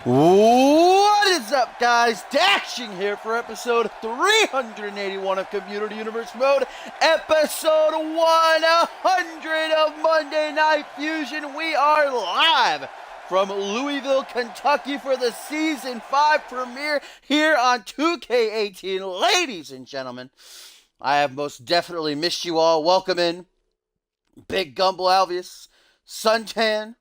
What is up, guys? Dashing here for episode 381 of Community Universe Mode, episode 100 of Monday Night Fusion. We are live from Louisville, Kentucky for the Season 5 premiere here on 2K18. Ladies and gentlemen, I have most definitely missed you all. Welcome in Big Gumble Alvius, Suntan,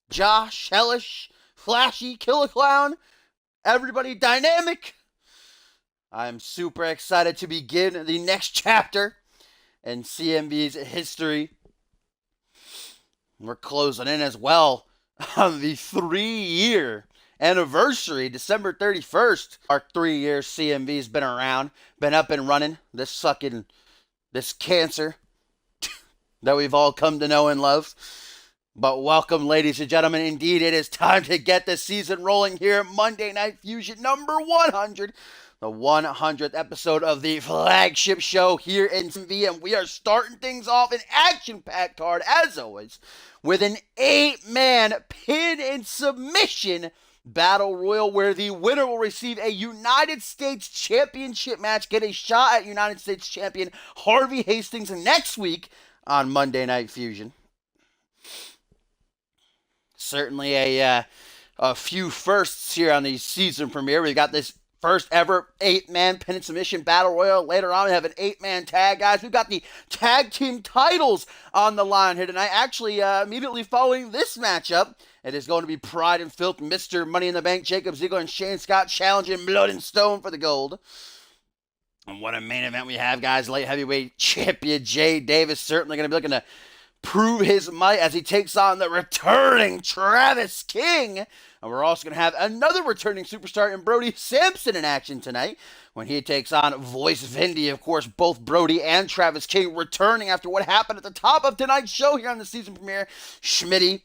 Josh, Hellish, Flashy, Killer Clown, everybody dynamic. I'm super excited to begin the next chapter in CMV's history. We're closing in as well on the 3-year anniversary, December 31st. Our 3 years CMV's been around, been up and running. This cancer that we've all come to know and love. But welcome, ladies and gentlemen. Indeed, it is time to get the season rolling here. Monday Night Fusion number 100. The 100th episode of the flagship show here in CMV. And we are starting things off an action-packed card, as always, with an 8-man pin and submission battle royal where the winner will receive a United States Championship match, get a shot at United States Champion Harvey Hastings next week on Monday Night Fusion. Certainly a few firsts here on the season premiere. We've got this first ever 8-man pin and submission battle royal. Later on, we have an 8-man tag, guys. We've got the tag team titles on the line here tonight. Actually, immediately following this matchup, it is going to be Pride and Filth, Mr. Money in the Bank, Jacob Ziegler, and Shane Scott challenging Blood and Stone for the gold. And what a main event we have, guys. Light heavyweight champion Jay Davis certainly going to be looking to prove his might as he takes on the returning Travis King. And we're also going to have another returning superstar in Brody Sampson in action tonight when he takes on Voice Vindy. Of course, both Brody and Travis King returning after what happened at the top of tonight's show here on the season premiere. Schmitty,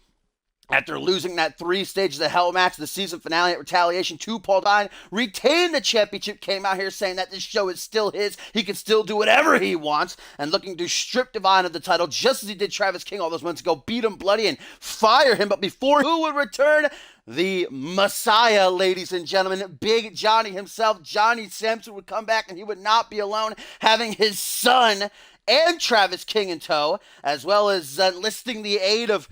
after losing that 3 stages of hell match, the season finale at Retaliation to Paul Devine, retained the championship, came out here saying that this show is still his. He can still do whatever he wants, and looking to strip Devine of the title, just as he did Travis King all those months ago, beat him bloody and fire him. But before who would return? The Messiah, ladies and gentlemen, Big Johnny himself, Johnny Sampson, would come back, and he would not be alone, having his son and Travis King in tow, as well as enlisting the aid of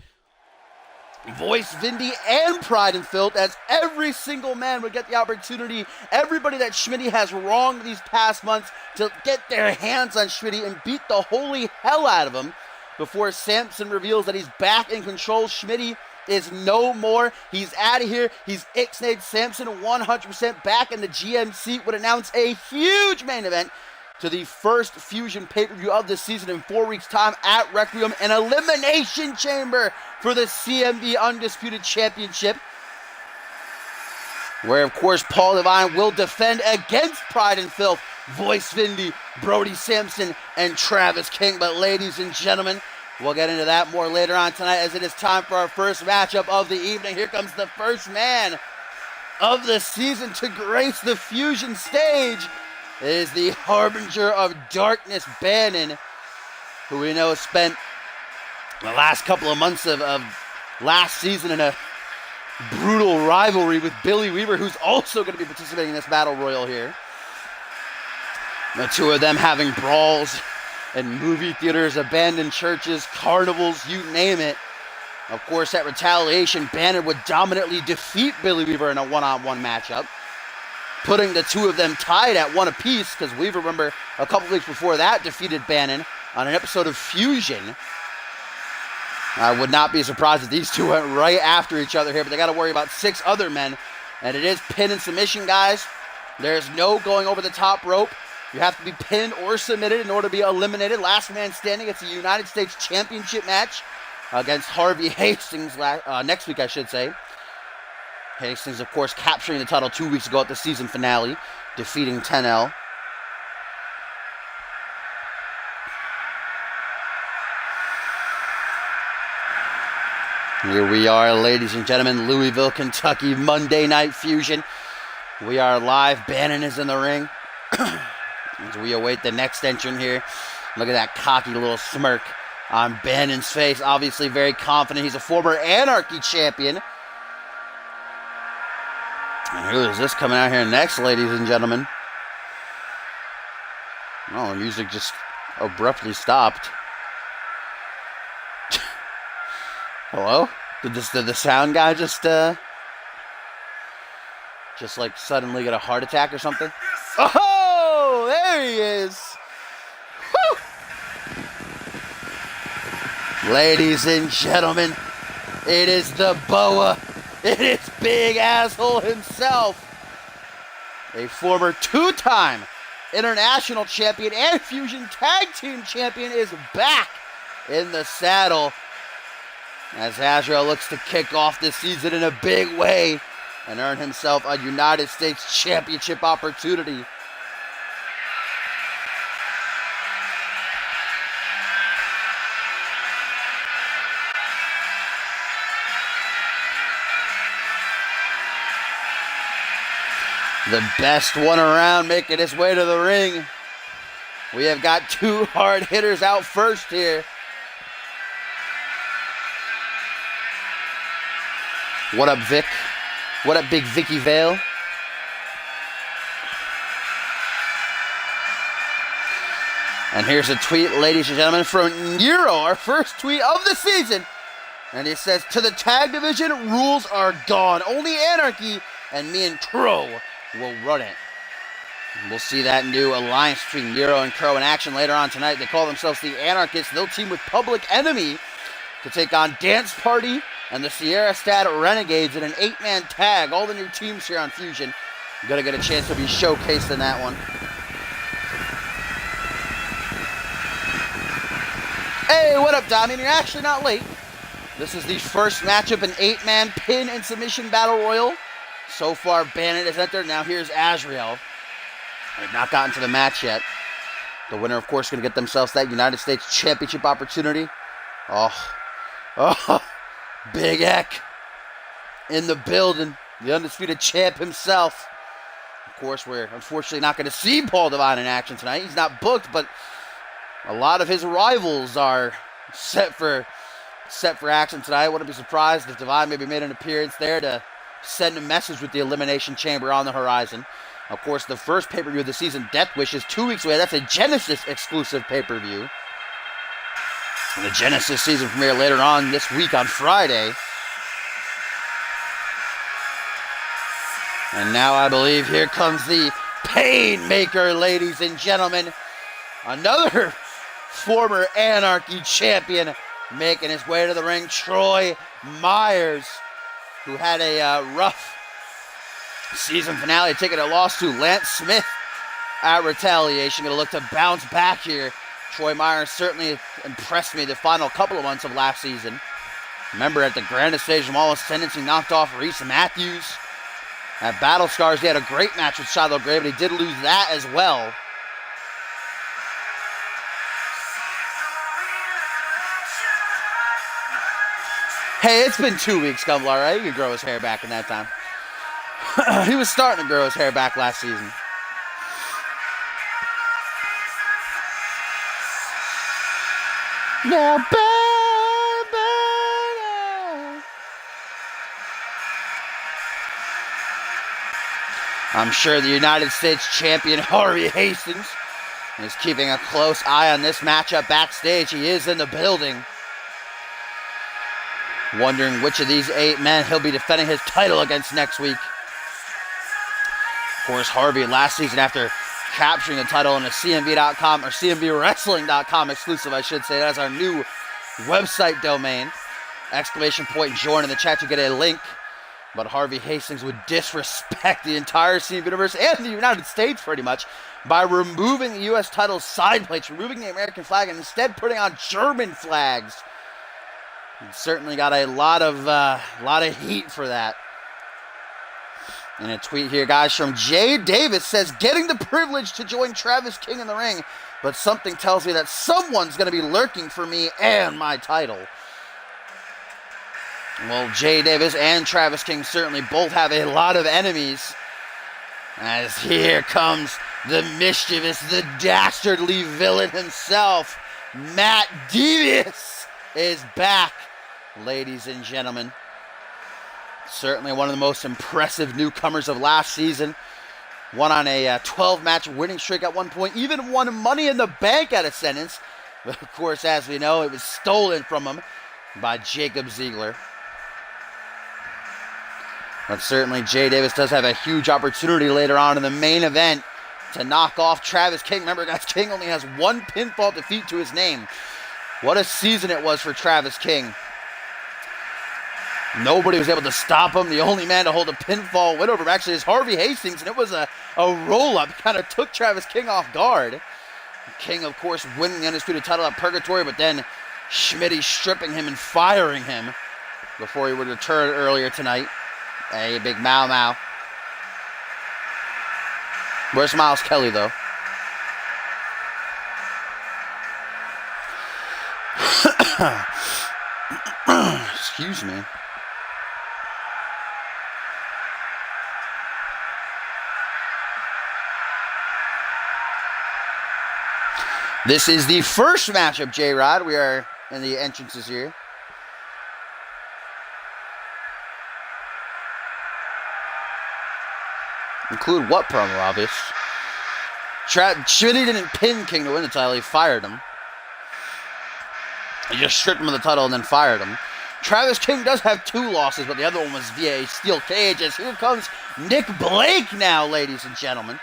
Voice Vindy and Pride and Filth, as every single man would get the opportunity, everybody that Schmitty has wronged these past months, to get their hands on Schmitty and beat the holy hell out of him before Sampson reveals that he's back in control. Schmitty is no more. He's out of here. He's ixnayed. Sampson 100% back in the GM seat would announce a huge main event to the first Fusion pay-per-view of the season in 4 weeks' time at Requiem, an elimination chamber for the CMV Undisputed Championship, where, of course, Paul Devine will defend against Pride and Filth, Voice Vindy, Brody Sampson, and Travis King. But, ladies and gentlemen, we'll get into that more later on tonight, as it is time for our first matchup of the evening. Here comes the first man of the season to grace the Fusion stage. It is the Harbinger of Darkness, Bannon, who we know spent the last couple of months of last season in a brutal rivalry with Billy Weaver, who's also going to be participating in this battle royal here. The two of them having brawls in movie theaters, abandoned churches, carnivals, you name it. Of course, at Retaliation, Bannon would dominantly defeat Billy Weaver in a one-on-one matchup, putting the two of them tied at 1 apiece, because Weaver, remember, a couple weeks before that, defeated Bannon on an episode of Fusion. I would not be surprised if these two went right after each other here, but they got to worry about 6 other men, and it is pin and submission, guys. There's no going over the top rope. You have to be pinned or submitted in order to be eliminated. Last man standing. It's a United States Championship match against Harvey Hastings next week, I should say. Hastings, of course, capturing the title 2 weeks ago at the season finale, defeating 10L. Here we are, ladies and gentlemen, Louisville, Kentucky, Monday Night Fusion. We are live. Bannon is in the ring as we await the next entrant here. Look at that cocky little smirk on Bannon's face. Obviously very confident. He's a former Anarchy champion. And who is this coming out here next, ladies and gentlemen? Oh, the music just abruptly stopped. Hello? Did the sound guy just like suddenly get a heart attack or something? Oh, there he is. Woo. Ladies and gentlemen, it is the Boa. It is Big Asshole himself. A former two-time international champion and Fusion Tag Team champion is back in the saddle as Azrael looks to kick off this season in a big way and earn himself a United States Championship opportunity. The best one around making his way to the ring. We have got two hard hitters out first here. What up, Vic? What up, Big Vicky Vale? And here's a tweet, ladies and gentlemen, from Nero, our first tweet of the season. And he says, to the tag division, rules are gone. Only Anarchy and me and Crow will run it. And we'll see that new alliance between Nero and Crow in action later on tonight. They call themselves the Anarchists. They'll team with Public Enemy to take on Dance Party and the Sierra Stad Renegades in an 8-man tag. All the new teams here on Fusion. Gonna get a chance to be showcased in that one. Hey, what up, Damian? You're actually not late. This is the first matchup, an 8-man pin and submission battle royal. So far, Bannon has entered. Now here's Azrael. They've not gotten to the match yet. The winner, of course, going to get themselves that United States Championship opportunity. Oh, Big Ek in the building. The undisputed champ himself. Of course, we're unfortunately not going to see Paul Devine in action tonight. He's not booked, but a lot of his rivals are set for action tonight. Wouldn't be surprised if Devine maybe made an appearance there to send a message with the Elimination Chamber on the horizon. Of course, the first pay-per-view of the season, Death Wish, is 2 weeks away. That's a Genesis exclusive pay-per-view. And the Genesis season premiere later on this week on Friday. And now I believe here comes the Painmaker, ladies and gentlemen. Another former Anarchy champion making his way to the ring, Troy Myers, who had a rough season finale, taking a loss to Lance Smith at Retaliation. Going to look to bounce back here. Troy Myers certainly impressed me the final couple of months of last season. Remember, at the grandest stage of all Ascendance, he knocked off Reese Matthews. At Battle Scars, he had a great match with Shiloh Gray, but he did lose that as well. Hey, it's been 2 weeks, Gumbler, right? He could grow his hair back in that time. He was starting to grow his hair back last season. Now, baby. I'm sure the United States champion Harvey Hastings is keeping a close eye on this matchup backstage. He is in the building, wondering which of these 8 men he'll be defending his title against next week. Of course, Harvey last season, after capturing the title in a CMV.com or CMVWrestling.com exclusive, I should say. That's our new website domain. ! join in the chat to get a link. But Harvey Hastings would disrespect the entire CMV universe and the United States pretty much by removing the U.S. title side plates, removing the American flag, and instead putting on German flags. He certainly got a lot of heat for that. And a tweet here, guys, from Jay Davis says, getting the privilege to join Travis King in the ring, but something tells me that someone's going to be lurking for me and my title. Well, Jay Davis and Travis King certainly both have a lot of enemies. As here comes the mischievous, the dastardly villain himself, Matt Devious is back, ladies and gentlemen. Certainly one of the most impressive newcomers of last season. Won on a 12-match winning streak at one point. Even won Money in the Bank at Ascendance. But of course, as we know, it was stolen from him by Jacob Ziegler. But certainly Jay Davis does have a huge opportunity later on in the main event to knock off Travis King. Remember, guys, King only has one pinfall defeat to his name. What a season it was for Travis King. Nobody was able to stop him. The only man to hold a pinfall win over him actually is Harvey Hastings, and it was a roll-up. Kind of took Travis King off guard. King, of course, winning the Undisputed title at Purgatory, but then Schmitty stripping him and firing him before he would return earlier tonight. A big Mau Mau. Where's Miles Kelly, though? Excuse me. This is the first matchup, J-Rod. We are in the entrances here. Include what promo, obvious? Schmitty didn't pin King to win the title. He fired him. He just stripped him of the title and then fired him. Travis King does have 2 losses, but the other one was via a steel cage. As here comes Nick Blake now, ladies and gentlemen.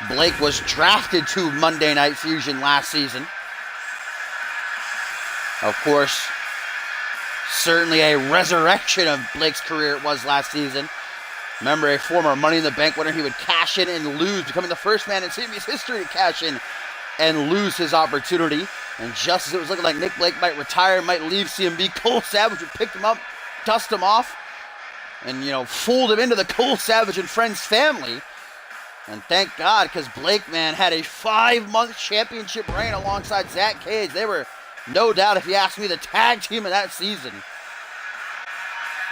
Blake was drafted to Monday Night Fusion last season. Of course, certainly a resurrection of Blake's career it was last season. Remember, a former Money in the Bank winner, he would cash in and lose, becoming the first man in CMV's history to cash in and lose his opportunity. And just as it was looking like Nick Blake might retire, might leave CMV, Cole Savage would pick him up, dust him off, and, fold him into the Cole Savage and Friends family. And thank God, because Blake, man, had a 5-month championship reign alongside Zach Cage. They were, no doubt, if you ask me, the tag team of that season.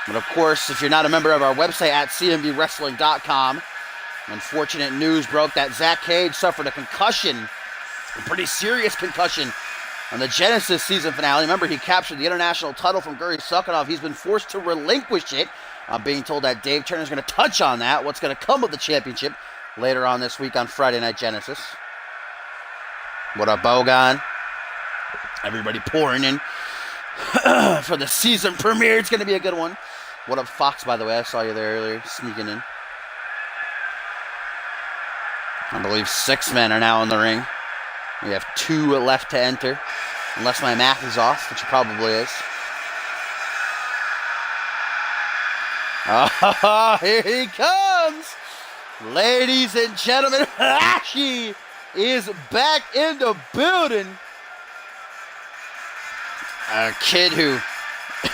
But of course, if you're not a member of our website at cmvwrestling.com, unfortunate news broke that Zach Cage suffered a concussion, a pretty serious concussion, on the Genesis season finale. Remember, he captured the international title from Guri Sukhanov. He's been forced to relinquish it. I'm being told that Dave Turner's going to touch on that, what's going to come of the championship, later on this week on Friday Night Genesis. What up, Bogan? Everybody pouring in for the season premiere. It's going to be a good one. What up, Fox, by the way? I saw you there earlier, sneaking in. I believe 6 men are now in the ring. We have 2 left to enter, unless my math is off, which it probably is. Oh, here he comes! Ladies and gentlemen, Hashi is back in the building. A kid who,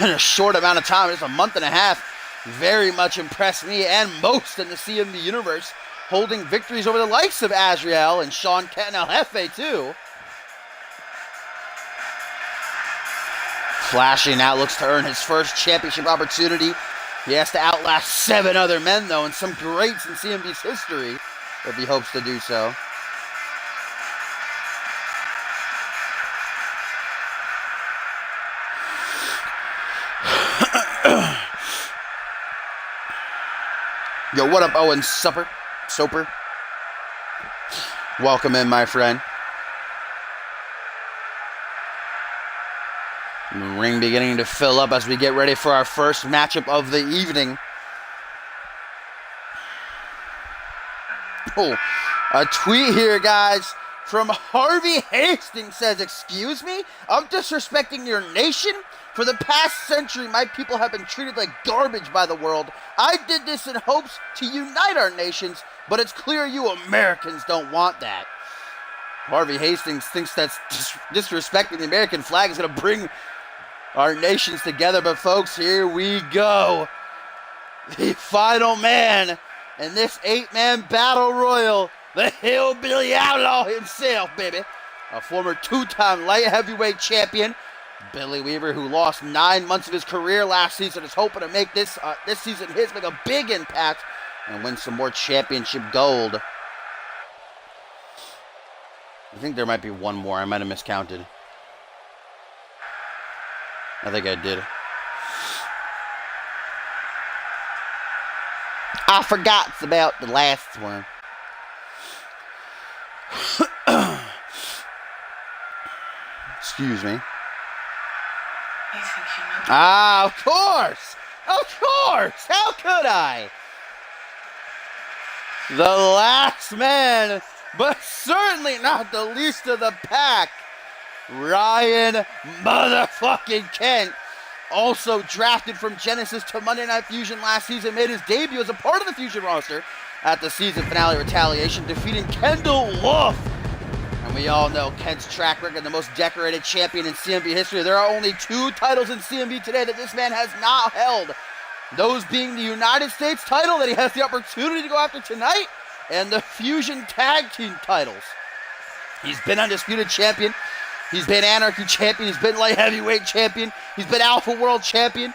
in a short amount of time, just a month and a half, very much impressed me and most in the CMV universe, holding victories over the likes of Azrael and Sean Kent El Jefe, too. Flashy now looks to earn his first championship opportunity. He has to outlast 7 other men, though, and some greats in CMV's history, if he hopes to do so. Yo, what up, Owen Soper? Welcome in, my friend. The ring beginning to fill up as we get ready for our first matchup of the evening. Oh, a tweet here, guys, from Harvey Hastings says, "Excuse me? I'm disrespecting your nation? For the past century, my people have been treated like garbage by the world. I did this in hopes to unite our nations, but it's clear you Americans don't want that." Harvey Hastings thinks that's disrespecting the American flag is going to bring our nations together, but folks, here we go. The final man in this 8-man battle royal, the hillbilly outlaw himself, baby. A former 2-time light heavyweight champion, Billy Weaver, who lost 9 months of his career last season, is hoping to make this season his, make a big impact, and win some more championship gold. I think there might be one more. I might have miscounted. I think I did. I forgot about the last one. Excuse me. Ah, of course! Of course! How could I? The last man, but certainly not the least of the pack, Ryan motherfucking Kent, also drafted from Genesis to Monday Night Fusion last season, made his debut as a part of the Fusion roster at the season finale Retaliation, defeating Kendall Wolf. And we all know Kent's track record, the most decorated champion in CMV history. There are only 2 titles in CMV today that this man has not held. Those being the United States title that he has the opportunity to go after tonight, and the Fusion Tag Team titles. He's been Undisputed Champion. He's been Anarchy Champion. He's been Light Heavyweight Champion. He's been Alpha World Champion.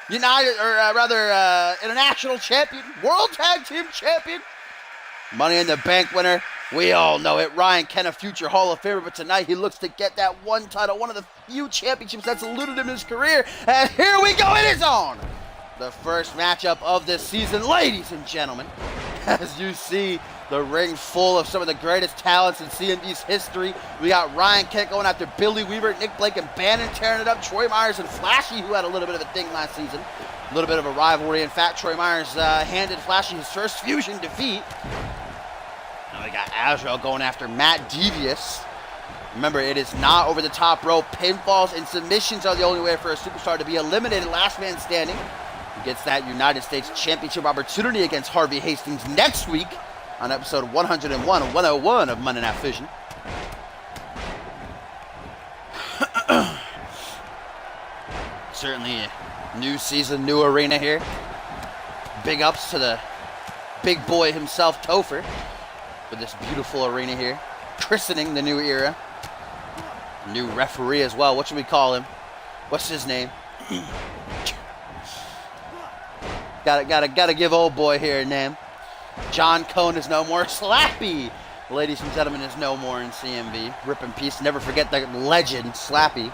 International Champion. World Tag Team Champion. Money in the Bank winner. We all know it. Ryan Kent, a future Hall of Famer, but tonight he looks to get that one title, one of the few championships that's eluded him in his career. And here we go, it is on! The first matchup of this season, ladies and gentlemen. As you see, the ring full of some of the greatest talents in CMV's history. We got Ryan Kent going after Billy Weaver, Nick Blake, and Bannon tearing it up. Troy Myers and Flashy, who had a little bit of a thing last season. A little bit of a rivalry. In fact, Troy Myers handed Flashy his first Fusion defeat. Now we got Azrael going after Matt Devious. Remember, it is not over the top rope. Pinfalls and submissions are the only way for a superstar to be eliminated. Last man standing. He gets that United States Championship opportunity against Harvey Hastings next week on episode 101 and 101 of Monday Night Fusion. Certainly a new season, new arena here. Big ups to the big boy himself, Topher, for this beautiful arena here. Christening the new era. New referee as well. What should we call him? What's his name? Gotta give old boy here a name. John Cone is no more. Slappy, ladies and gentlemen, is no more in CMV. Rip in peace. Never forget the legend, Slappy.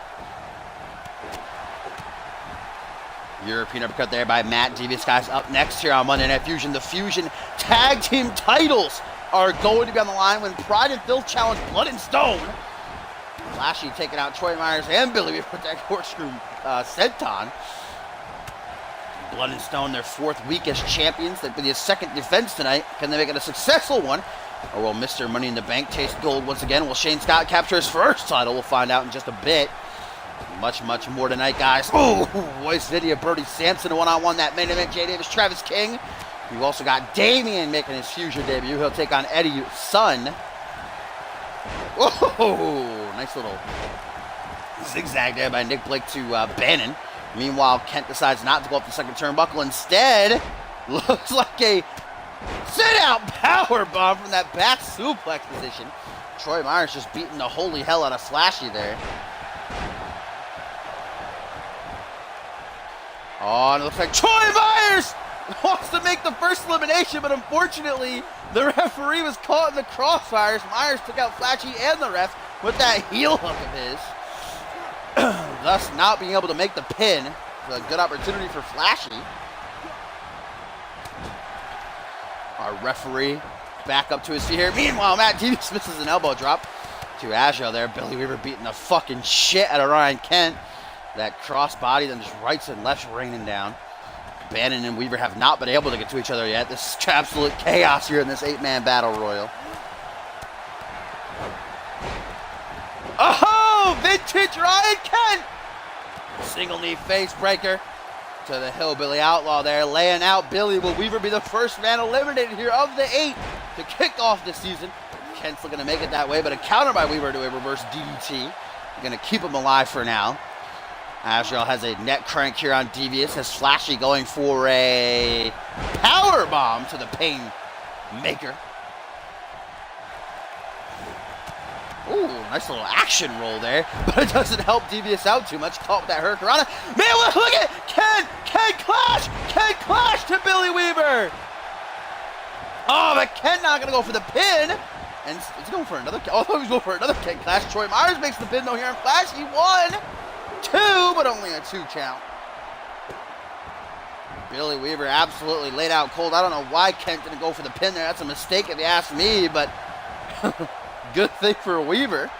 European uppercut there by Matt Devious. Guys, up next here on Monday Night Fusion, the Fusion Tag Team titles are going to be on the line when Pride and Filth challenge Blood and Stone. Flashy taking out Troy Myers and Billy Weaver with that corkscrew senton. Blood and Stone, their 4th week as champions. That'll be their 2nd defense tonight. Can they make it a successful one? Or will Mr. Money in the Bank taste gold once again? Will Shane Scott capture his first title? We'll find out in just a bit. Much more tonight, guys. Oh, voice video, Brody Sampson, one-on-one, that main event, Jay Davis, Travis King. You've also got Damien making his Fusion debut. He'll take on Eddie's son. Oh, nice little zigzag there by Nick Blake to Bannon. Meanwhile, Kent decides not to go up the second turnbuckle. Instead, looks like a sit-out power bomb from that back suplex position. Troy Myers just beating the holy hell out of Slashy there. Oh, and it looks like Troy Myers wants to make the first elimination, but unfortunately, the referee was caught in the crossfires. Myers took out Flashy and the ref with that heel hook of his. Thus not being able to make the pin. A good opportunity for Flashy. Our referee back up to his feet here. Meanwhile, Matt Devious misses an elbow drop to Azrael there. Billy Weaver beating the fucking shit out of Ryan Kent. That cross body, then just rights and lefts raining down. Bannon and Weaver have not been able to get to each other yet. This is absolute chaos here in this 8-man battle royal. Oh, vintage Ryan Kent! Single knee face breaker to the Hillbilly Outlaw there, laying out Billy. Will Weaver be the first man eliminated here of the 8 to kick off this season? Kent's looking to make it that way, but a counter by Weaver to a reverse DDT. Going to keep him alive for now. Azrael has a neck crank here on Devious. Has Flashy going for a power bomb to the Pain Maker. Ooh, nice little action roll there, but it doesn't help Devious out too much. Caught with that Hurricanrana. Man, look at Ken clash to Billy Weaver. Oh, but Ken not gonna go for the pin, and he's going for another. Oh, he's going for another Ken clash. Troy Myers makes the pin though here on Flash. He won 2, but but only a 2 count. Billy Weaver absolutely laid out cold. I don't know why Kent didn't go for the pin there. That's a mistake if you ask me, but good thing for Weaver.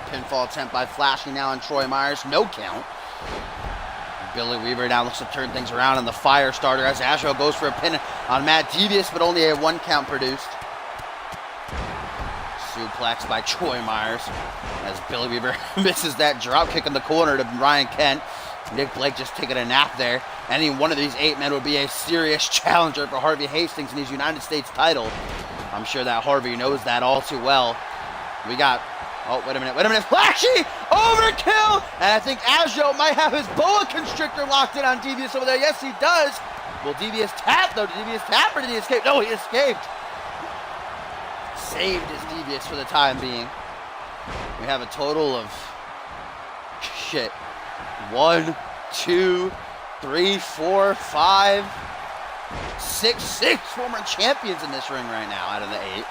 Pinfall attempt by Flashy now on Troy Myers. No count. Billy Weaver now looks to turn things around in the fire starter as Azrael goes for a pin on Matt Devious, but only a 1 count produced. Suplex by Troy Myers as Billy Weaver misses that drop kick in the corner to Ryan Kent. Nick Blake just taking a nap there. Any one of these 8 men would be a serious challenger for Harvey Hastings in his United States title. I'm sure that Harvey knows that all too well. We got, oh, wait a minute, Flashy, overkill, and I think Azrael might have his boa constrictor locked in on Devious over there. Yes, he does. Will Devious tap, though? Did Devious tap or did he escape? No, he escaped. Saved his Devious for the time being. We have a total of, 1, 2, 3, 4, 5, 6 former champions in this ring right now out of the 8.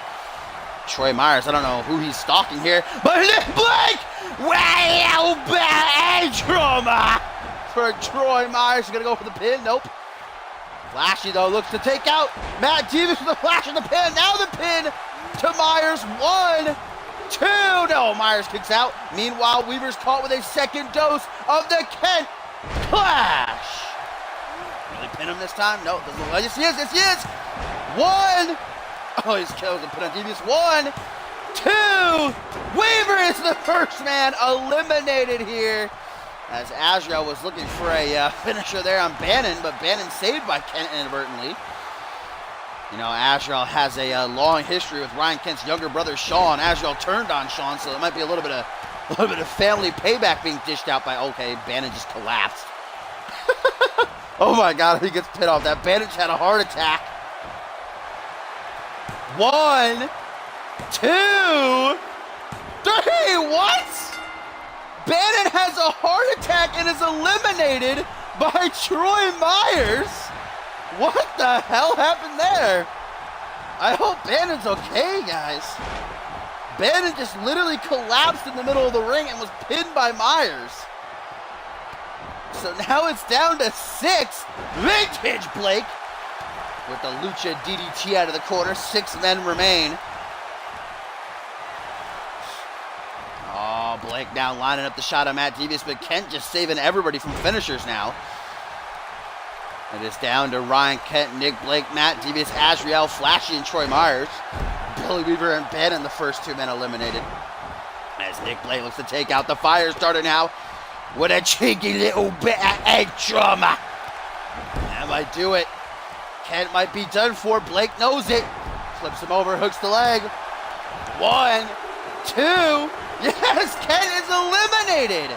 Troy Myers, I don't know who he's stalking here, but Nick Blake! Wow, bad trauma for Troy Myers. He's gonna go for the pin. Nope. Flashy, though, looks to take out Matt Devious with a flash in the pin. Now the pin to Myers. 1, 2. No, Myers kicks out. Meanwhile, Weaver's caught with a second dose of the Kent Clash. Really pin him this time? No, doesn't look like it. Yes, he is. 1. Oh, he's killed and put on Devious. 1, 2. Weaver is the first man eliminated here. As Azrael was looking for a finisher there on Bannon, but Bannon saved by Kent inadvertently. You know, Azrael has a long history with Ryan Kent's younger brother, Sean. Azrael turned on Sean, so there might be a little bit of family payback being dished out by, okay, Bannon just collapsed. Oh my God, he gets pinned off that. Bannon had a heart attack. 1, 2, 3, what? Bannon has a heart attack and is eliminated by Troy Myers. What the hell happened there? I hope Bannon's okay, guys. Bannon just literally collapsed in the middle of the ring and was pinned by Myers. So now it's down to 6. Vintage Blake with the Lucha DDT out of the corner. 6 men remain. Oh, Blake now lining up the shot on Matt Devious, but Kent just saving everybody from finishers now. It is down to Ryan Kent, Nick Blake, Matt Devious, Azrael, Flashy, and Troy Myers. Billy Weaver and Bannon, the first 2 men eliminated. As Nick Blake looks to take out the fire starter now with a cheeky little bit of egg trauma. That might do it. Kent might be done for. Blake knows it. Flips him over, hooks the leg. 1, 2. Yes, Kent is eliminated.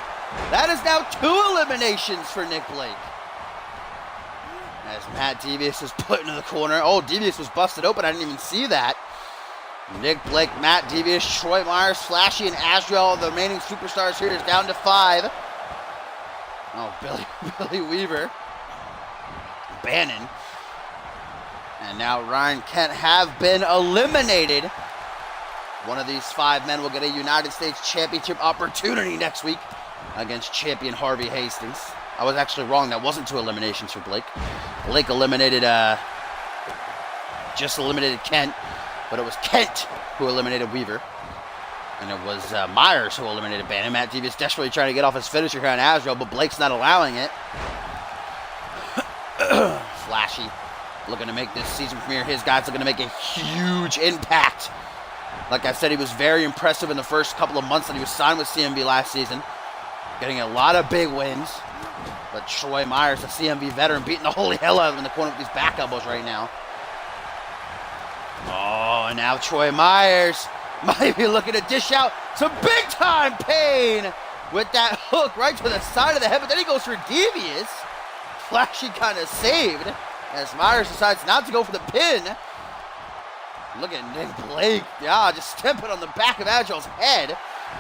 That is now 2 eliminations for Nick Blake. As Matt Devious is put into the corner. Oh, Devious was busted open. I didn't even see that. Nick Blake, Matt Devious, Troy Myers, Flashy, and Azrael, the remaining superstars here, is down to 5. Oh, Billy Weaver. Bannon. And now Ryan Kent have been eliminated. One of these 5 men will get a United States Championship opportunity next week against champion Harvey Hastings. I was actually wrong. That wasn't 2 eliminations for Blake. Blake eliminated, just eliminated Kent, but it was Kent who eliminated Weaver. And it was Myers who eliminated Bannon. Matt Devious desperately trying to get off his finisher here on Azrael, but Blake's not allowing it. Flashy looking to make this season premiere. His guys looking to make a huge impact. Like I said, he was very impressive in the first couple of months that he was signed with CMV last season. Getting a lot of big wins. But Troy Myers, the CMV veteran, beating the holy hell out of him in the corner with these back elbows right now. Oh, and now Troy Myers might be looking to dish out some big-time pain with that hook right to the side of the head. But then he goes for Devious. Flashy kind of saved as Myers decides not to go for the pin. Look at Nick Blake. Yeah, just stepping on the back of Azrael's head.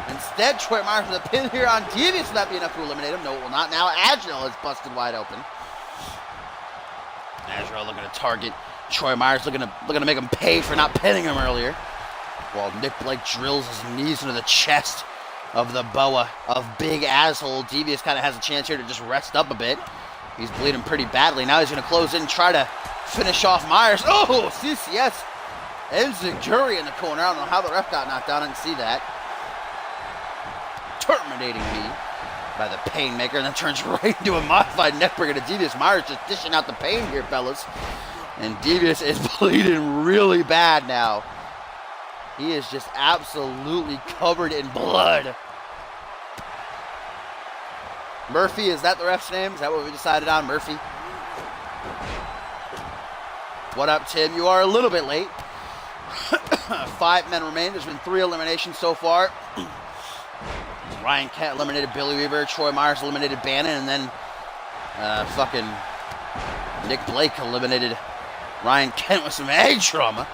Instead, Troy Myers with a pin here on Devious. Will that be enough to eliminate him? No, it will not. Now Azrael is busted wide open. Azrael looking to target Troy Myers, looking to make him pay for not pinning him earlier. while Nick Blake drills his knees into the chest of the boa of Big Asshole. Devious kind of has a chance here to just rest up a bit. He's bleeding pretty badly. Now he's going to close in and try to finish off Myers. Oh, CCS Enziguri in the corner. I don't know how the ref got knocked down. I didn't see that. Terminating me by the Painmaker, and then turns right into a modified neckbreaker to Devious. Myers just dishing out the pain here, fellas. And Devious is bleeding really bad now. He is just absolutely covered in blood. Murphy, is that the ref's name? Is that what we decided on, Murphy? What up, Tim? You are a little bit late. 5 men remain. There's been 3 eliminations so far. Ryan Kent eliminated Billy Weaver. Troy Myers eliminated Bannon. And then fucking Nick Blake eliminated Ryan Kent with some egg trauma.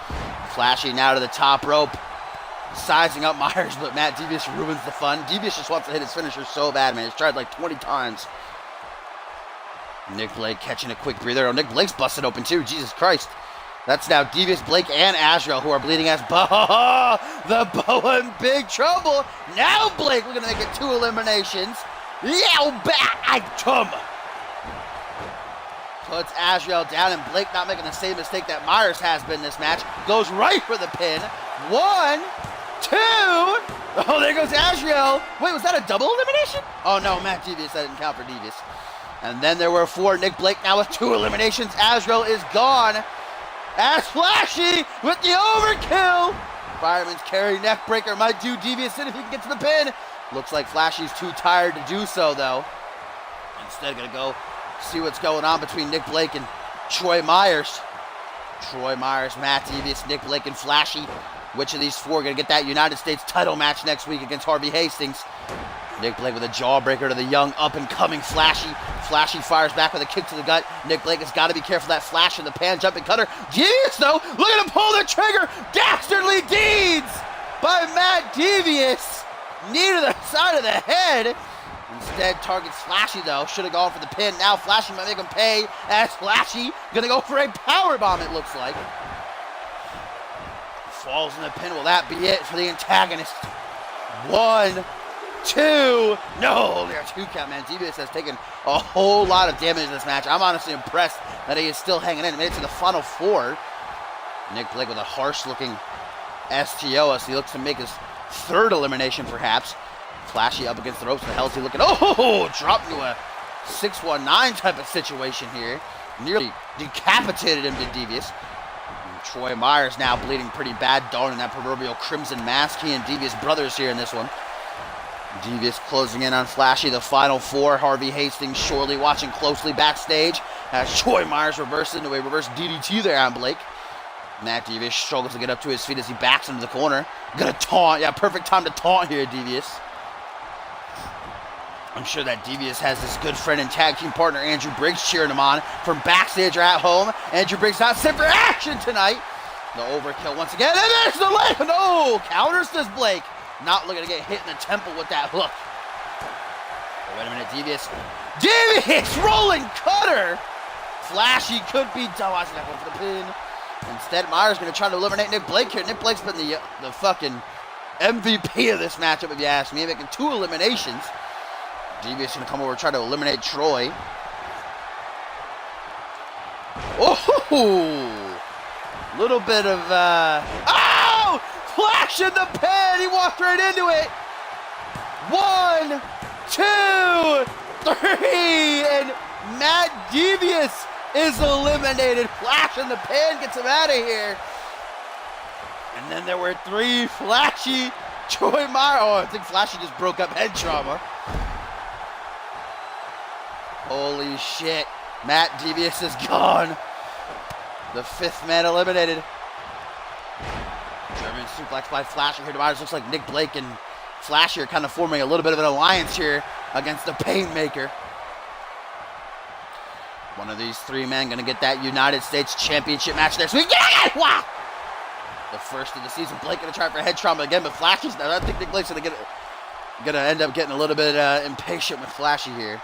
Flashy now to the top rope. Sizing up Myers, but Matt Devious ruins the fun. Devious just wants to hit his finisher so bad, man. He's tried like 20 times. Nick Blake catching a quick breather. Oh, Nick Blake's busted open too. Jesus Christ. That's now Devious, Blake, and Azrael who are bleeding as Boa. The Boa in big trouble. Now Blake, we're going to make it 2 eliminations. Yow, back, puts Azrael down, and Blake not making the same mistake that Myers has been this match. Goes right for the pin. 1, 2. Oh, there goes Azrael. Wait, was that a double elimination? Oh, no, Matt Devious. That didn't count for Devious. And then there were 4. Nick Blake now with 2 eliminations. Azrael is gone. As Flashy with the overkill. Fireman's carry neckbreaker might do Devious in if he can get to the pin. Looks like Flashy's too tired to do so, though. Instead, gonna go see what's going on between Nick Blake and Troy Myers. Troy Myers, Matt Devious, Nick Blake, and Flashy. Which of these 4 are going to get that United States title match next week against Harvey Hastings? Nick Blake with a jawbreaker to the young up-and-coming Flashy. Flashy fires back with a kick to the gut. Nick Blake has got to be careful of that flash in the pan jumping cutter. Devious, though, look at him pull the trigger. Dastardly deeds by Matt Devious. Knee to the side of the head. Instead, targets Flashy, though. Should have gone for the pin. Now Flashy might make him pay, as Flashy going to go for a powerbomb, it looks like. Falls in the pin. Will that be it for the antagonist? 1, 2. No, only a 2 count, man. Devious has taken a whole lot of damage in this match. I'm honestly impressed that he is still hanging in. Made it to the final 4. Nick Blake with a harsh-looking STO as he looks to make his 3rd elimination, perhaps. Flashy up against the ropes. What the hell is he looking? Oh, dropped into a 619 type of situation here. Nearly decapitated him to Devious. Troy Myers now bleeding pretty bad, darning that proverbial crimson mask. He and Devious brothers here in this one. Devious closing in on Flashy, the final 4. Harvey Hastings surely watching closely backstage as Troy Myers reverses into a reverse DDT there on Blake. Matt Devious struggles to get up to his feet as he backs into the corner. Gonna taunt. Yeah, perfect time to taunt here, Devious. I'm sure that Devious has his good friend and tag team partner Andrew Briggs cheering him on from backstage or at home. Andrew Briggs not set for action tonight. The overkill once again, and there's the leg. No, counters this Blake. Not looking to get hit in the temple with that hook. Oh, wait a minute, Devious. Devious rolling cutter. Flashy could be done. Watching that one for the pin. Instead, Myers going to try to eliminate Nick Blake here. Nick Blake's been the fucking MVP of this matchup, if you ask me, making 2 eliminations. Devious going to come over and try to eliminate Troy. Oh! Little bit of, oh! Flash in the pin! He walked right into it! 1, 2, 3! And Matt Devious is eliminated. Flash in the pin gets him out of here. And then there were 3 Flashy Troy Myers. Oh, I think Flashy just broke up head trauma. Holy shit. Matt Devious is gone. The 5th man eliminated. German suplex by Flashy here to Myers. Looks like Nick Blake and Flashy are kind of forming a little bit of an alliance here against the Painmaker. One of these 3 men going to get that United States Championship match next week. Wow! The first of the season. Blake going to try for head trauma again, but Flashy's now. I think Nick Blake's going to end up getting a little bit impatient with Flashy here.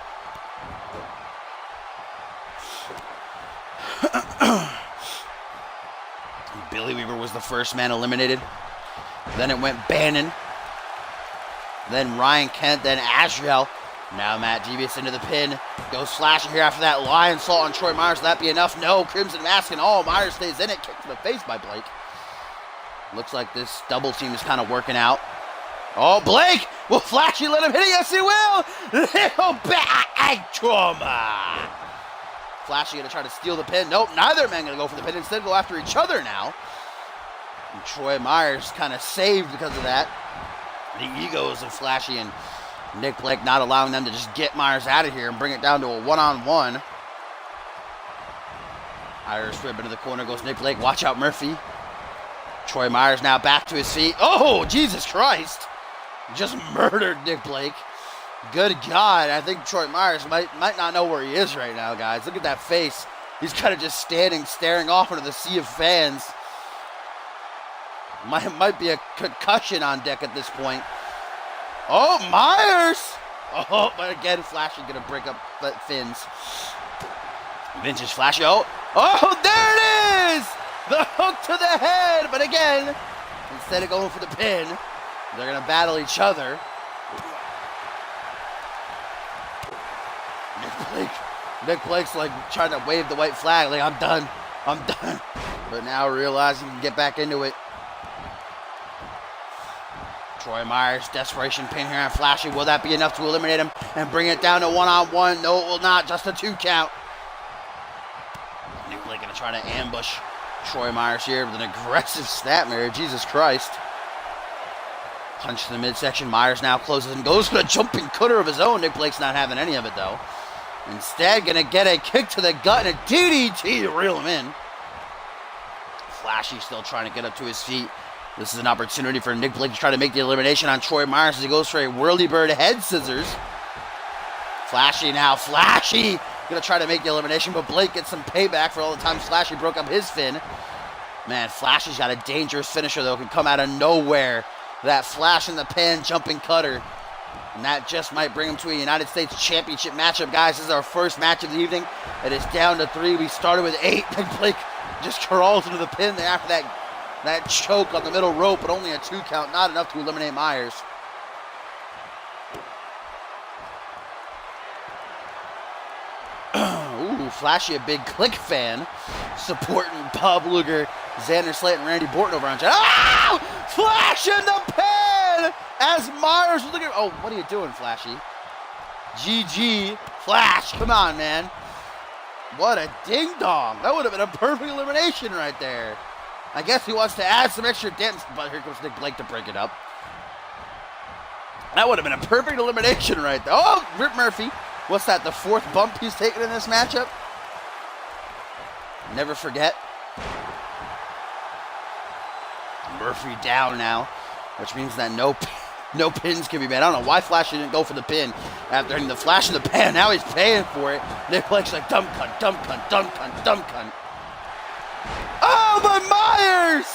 Billy Weaver was the first man eliminated. Then it went Bannon. Then Ryan Kent. Then Azrael. Now Matt Devious into the pin. Goes Flashy here after that lion salt on Troy Myers. Will that be enough? No. Crimson Mask and all. Myers stays in it. Kick to the face by Blake. Looks like this double team is kind of working out. Oh, Blake! Will Flashy let him hit it? Yes, he will! Little back trauma! Flashy gonna try to steal the pin. Nope, neither man gonna go for the pin. Instead, go after each other now. And Troy Myers kind of saved because of that. The egos of Flashy and Nick Blake not allowing them to just get Myers out of here and bring it down to a one-on-one. Irish whip into the corner goes Nick Blake. Watch out, Murphy. Troy Myers now back to his feet. Oh, Jesus Christ. Just murdered Nick Blake. Good God. I think Troy Myers might not know where he is right now, guys. Look at that face. He's kind of just standing, staring off into the sea of fans. Might be a concussion on deck at this point. Oh, Myers! Oh, but again, Flashy gonna break up fins. Vintage Flashy. Oh, there it is! The hook to the head, but again, instead of going for the pin, they're gonna battle each other. Nick Blake's like trying to wave the white flag, like I'm done. But now realizing he can get back into it. Troy Myers, desperation pin here on Flashy. Will that be enough to eliminate him and bring it down to one-on-one? No, it will not. Just a 2 count. Nick Blake gonna try to ambush Troy Myers here with an aggressive snapmare. Jesus Christ. Punch to the midsection. Myers now closes and goes for the jumping cutter of his own. Nick Blake's not having any of it, though. Instead, gonna get a kick to the gut and a DDT to reel him in. Flashy still trying to get up to his feet. This is an opportunity for Nick Blake to try to make the elimination on Troy Myers as he goes for a whirly-bird head scissors. Flashy now. Flashy gonna try to make the elimination, but Blake gets some payback for all the times Flashy broke up his fin. Man, Flashy's got a dangerous finisher, though. Can come out of nowhere. That flash in the pan, jumping cutter. And that just might bring him to a United States Championship matchup, guys. This is our first match of the evening. It is down to 3. We started with 8. Nick Blake just crawls into the pin there after that choke on the middle rope, but only a 2 count. Not enough to eliminate Myers. Ooh, Flashy, a big Click fan, supporting Bob Luger, Xander Slate, and Randy Borton over on chat. Oh! Flash in the pin! As Myers was looking. Oh, what are you doing, Flashy? GG. Flash, come on, man. What a ding-dong. That would have been a perfect elimination right there. I guess he wants to add some extra damage, but here comes Nick Blake to break it up. That would have been a perfect elimination right there. Oh, Rip Murphy. What's that, the 4th bump he's taken in this matchup? Never forget. Murphy down now, which means that no pins can be made. I don't know why Flash didn't go for the pin after hitting the flash in the pan. Now he's paying for it. Nick Blake's like, dumb cunt, dumb cunt, dumb cunt, dumb cunt. Oh, but Myers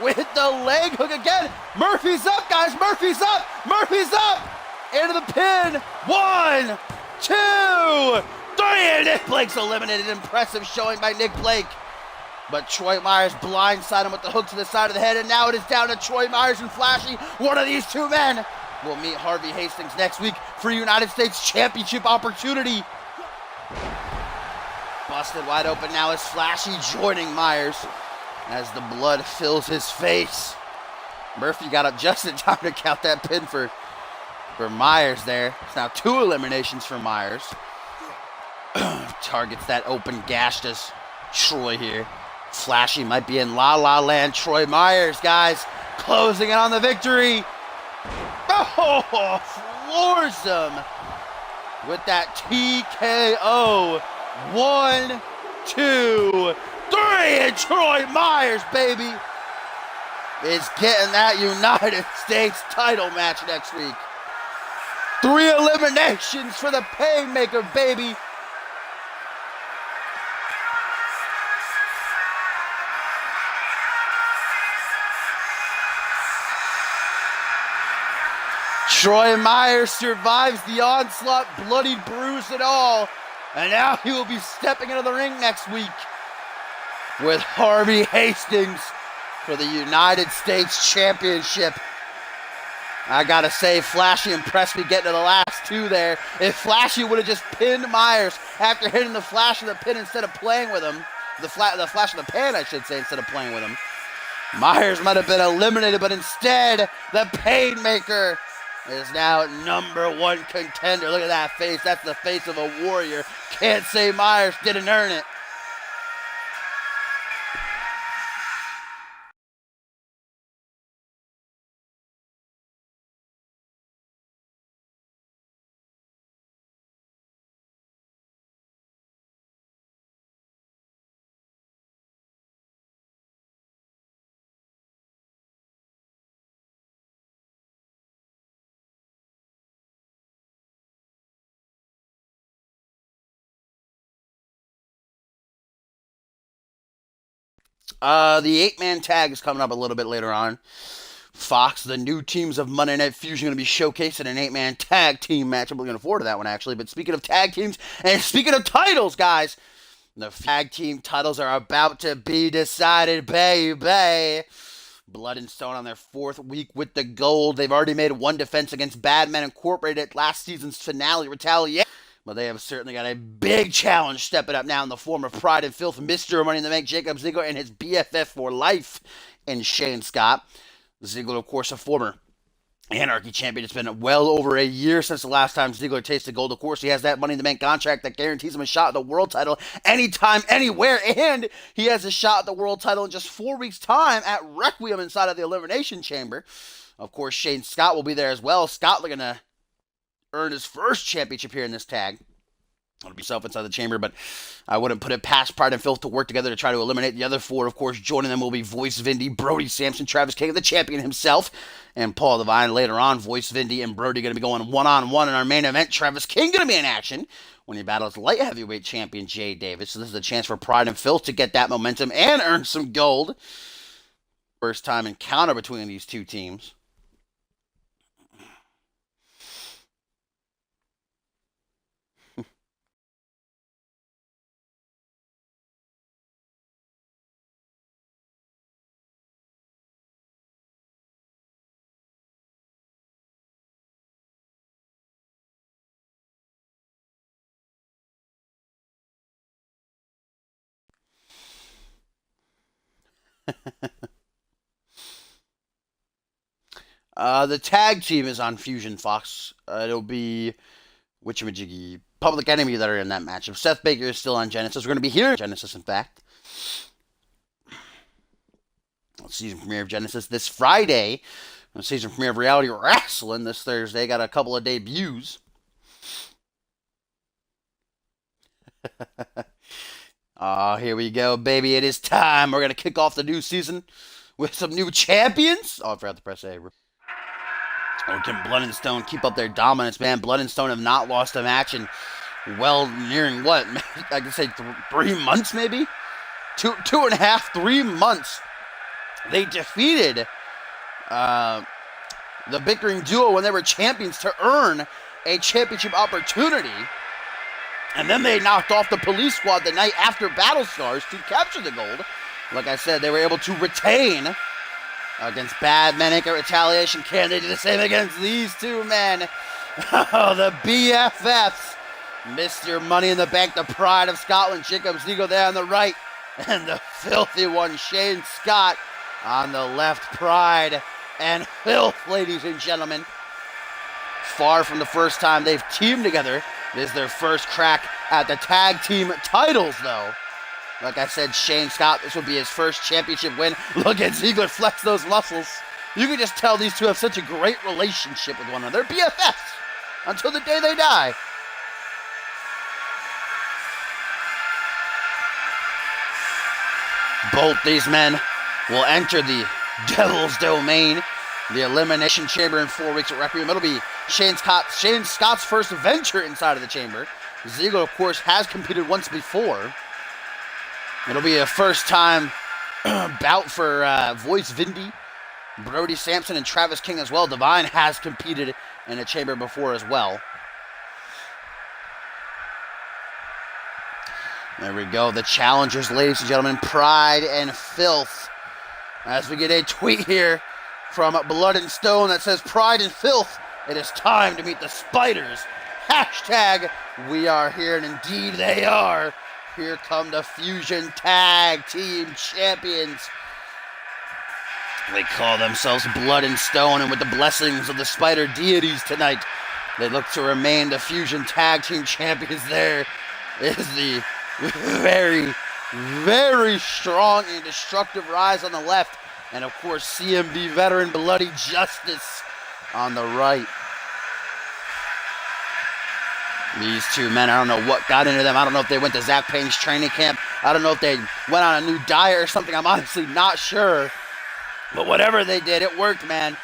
with the leg hook again. Murphy's up, guys. Murphy's up. Murphy's up. Into the pin. 1, 2, 3. And Nick Blake's eliminated. Impressive showing by Nick Blake. But Troy Myers blindsided him with the hook to the side of the head. And now it is down to Troy Myers and Flashy. One of these 2 men will meet Harvey Hastings next week for United States Championship opportunity. Busted wide open now is Flashy joining Myers as the blood fills his face. Murphy got up just in time to count that pin for Myers there. It's now 2 eliminations for Myers. Targets that open gash as Troy here. Flashy might be in La La Land. Troy Myers, guys, closing in on the victory. Oh, floors him with that TKO. 1, 2, 3, and Troy Myers, baby, is getting that United States title match next week. 3 eliminations for the Painmaker, baby. Troy Myers survives the onslaught, bloodied, bruised and all. And now he will be stepping into the ring next week with Harvey Hastings for the United States Championship. I gotta say, Flashy impressed me getting to the last two there. If Flashy would have just pinned Myers after hitting the flash of the pin instead of playing with him, the flash of the pan, I should say, instead of playing with him, Myers might have been eliminated, but instead, the Painmaker is now #1 contender. Look at that face. That's the face of a warrior. Can't say Myers didn't earn it. The 8-man tag is coming up a little bit later on. Fox, the new teams of Monday Night Fusion, going to be showcased in an 8-man tag team match. I'm looking forward to that one, actually. But speaking of tag teams, and speaking of titles, guys, the tag team titles are about to be decided, baby. Blood and Stone on their 4th week with the gold. They've already made one defense against Bad Men Incorporated at last season's finale, Retaliation. But they have certainly got a big challenge stepping up now in the form of Pride and Filth, Mr. Money in the Bank, Jacob Ziegler, and his BFF for life in Shane Scott. Ziegler, of course, a former Anarchy champion. It's been well over a year since the last time Ziegler tasted gold. Of course, he has that Money in the Bank contract that guarantees him a shot at the world title anytime, anywhere. And he has a shot at the world title in just 4 weeks' time at Requiem inside of the Elimination Chamber. Of course, Shane Scott will be there as well. Scott looking to earn his first championship here in this tag. It'll be self inside the chamber, but I wouldn't put it past Pride and Filth to work together to try to eliminate the other 4. Of course, joining them will be Voice Vindy, Brody Sampson, Travis King, the champion himself, and Paul Devine. Later on, Voice Vindy and Brody going to be going one-on-one in our main event. Travis King going to be in action when he battles light heavyweight champion Jay Davis. So this is a chance for Pride and Filth to get that momentum and earn some gold. First time encounter between these two teams. The tag team is on Fusion Fox. It'll be whatchamajiggy, Public Enemy that are in that matchup. Seth Baker is still on Genesis. We're going to be here in Genesis, in fact. Season premiere of Genesis this Friday. Season premiere of Reality Wrestling this Thursday. Got a couple of debuts. Here we go, baby. It is time. We're going to kick off the new season with some new champions. Oh, I forgot to press A. Or can Blood and Stone keep up their dominance, man? Blood and Stone have not lost a match in, well, nearing what? I can say 3 months, maybe? 2.5, 3 months. They defeated the Bickering Duo when they were champions to earn a championship opportunity. And then they knocked off the Police Squad the night after Battle Scars to capture the gold. Like I said, they were able to retain against Bad Men Inc. Retaliation. Can they do the same against these two men? Oh, the BFFs. Mr. Money in the Bank, the Pride of Scotland, Jacob Ziegler there on the right. And the filthy one, Shane Scott, on the left. Pride and Filth, ladies and gentlemen. Far from the first time they've teamed together. This is their first crack at the tag team titles, though. Like I said, Shane Scott, this will be his first championship win. Look at Ziegler flex those muscles. You can just tell these two have such a great relationship with one another. They're BFFs until the day they die. Both these men will enter the Devil's Domain, the Elimination Chamber, in 4 weeks at Requiem. It'll be Shane Scott's first venture inside of the chamber. Ziegler, of course, has competed once before. It'll be a first-time bout for Voice Vindy, Brody Sampson, and Travis King as well. Divine has competed in a chamber before as well. There we go. The challengers, ladies and gentlemen, Pride and Filth. As we get a tweet here from Blood and Stone that says, "Pride and filth, it is time to meet the spiders." Hashtag we are here, and indeed they are. Here come the Fusion Tag Team Champions. They call themselves Blood and Stone, and with the blessings of the spider deities tonight, they look to remain the Fusion Tag Team Champions. There is the very, very strong and destructive Rise on the left, and of course CMV veteran Bloody Justice on the right. These two men, I don't know what got into them. I don't know if they went to Zach Payne's training camp. I don't know if they went on a new diet or something. I'm honestly not sure. But whatever they did, it worked, man.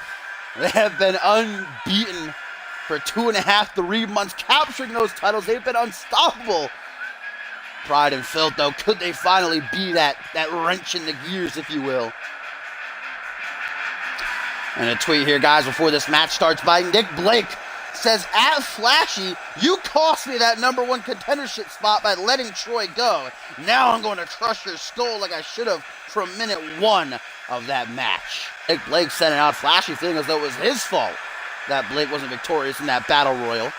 They have been unbeaten for 2.5, 3 months, capturing those titles. They've been unstoppable. Pride and filth, though, could they finally be that wrench in the gears, if you will? And a tweet here, guys, before this match starts by Nick Blake. Says, "At Flashy, you cost me that #1 contendership spot by letting Troy go. Now I'm going to crush your skull like I should have from minute 1 of that match." Nick Blake sending out Flashy, feeling as though it was his fault that Blake wasn't victorious in that battle royal.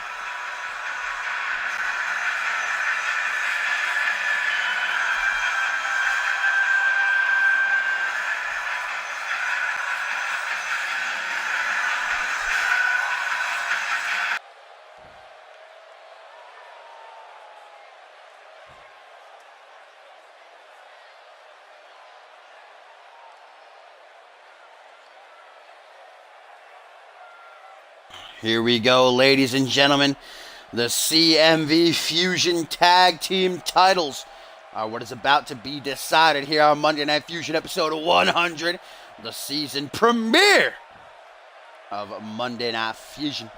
Here we go, ladies and gentlemen. The CMV Fusion Tag Team titles are what is about to be decided here on Monday Night Fusion episode 100, the season premiere of Monday Night Fusion.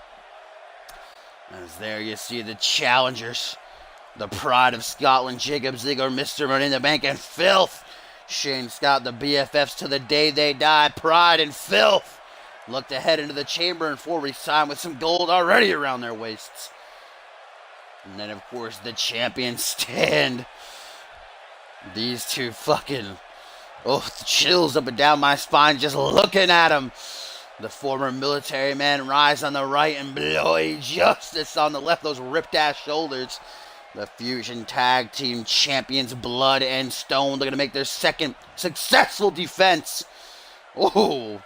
As there you see the challengers, the Pride of Scotland, Jacob Ziegler, Mr. Money in the Bank, and Filth. Shane Scott, the BFFs to the day they die. Pride and Filth look to head into the chamber in 4 weeks' time with some gold already around their waists. And then, of course, the champions stand. These two fucking, chills up and down my spine just looking at them. The former military man Rise on the right and Bloody Justice on the left. Those ripped-ass shoulders. The Fusion Tag Team Champions, Blood and Stone, looking to make their second successful defense. Oh,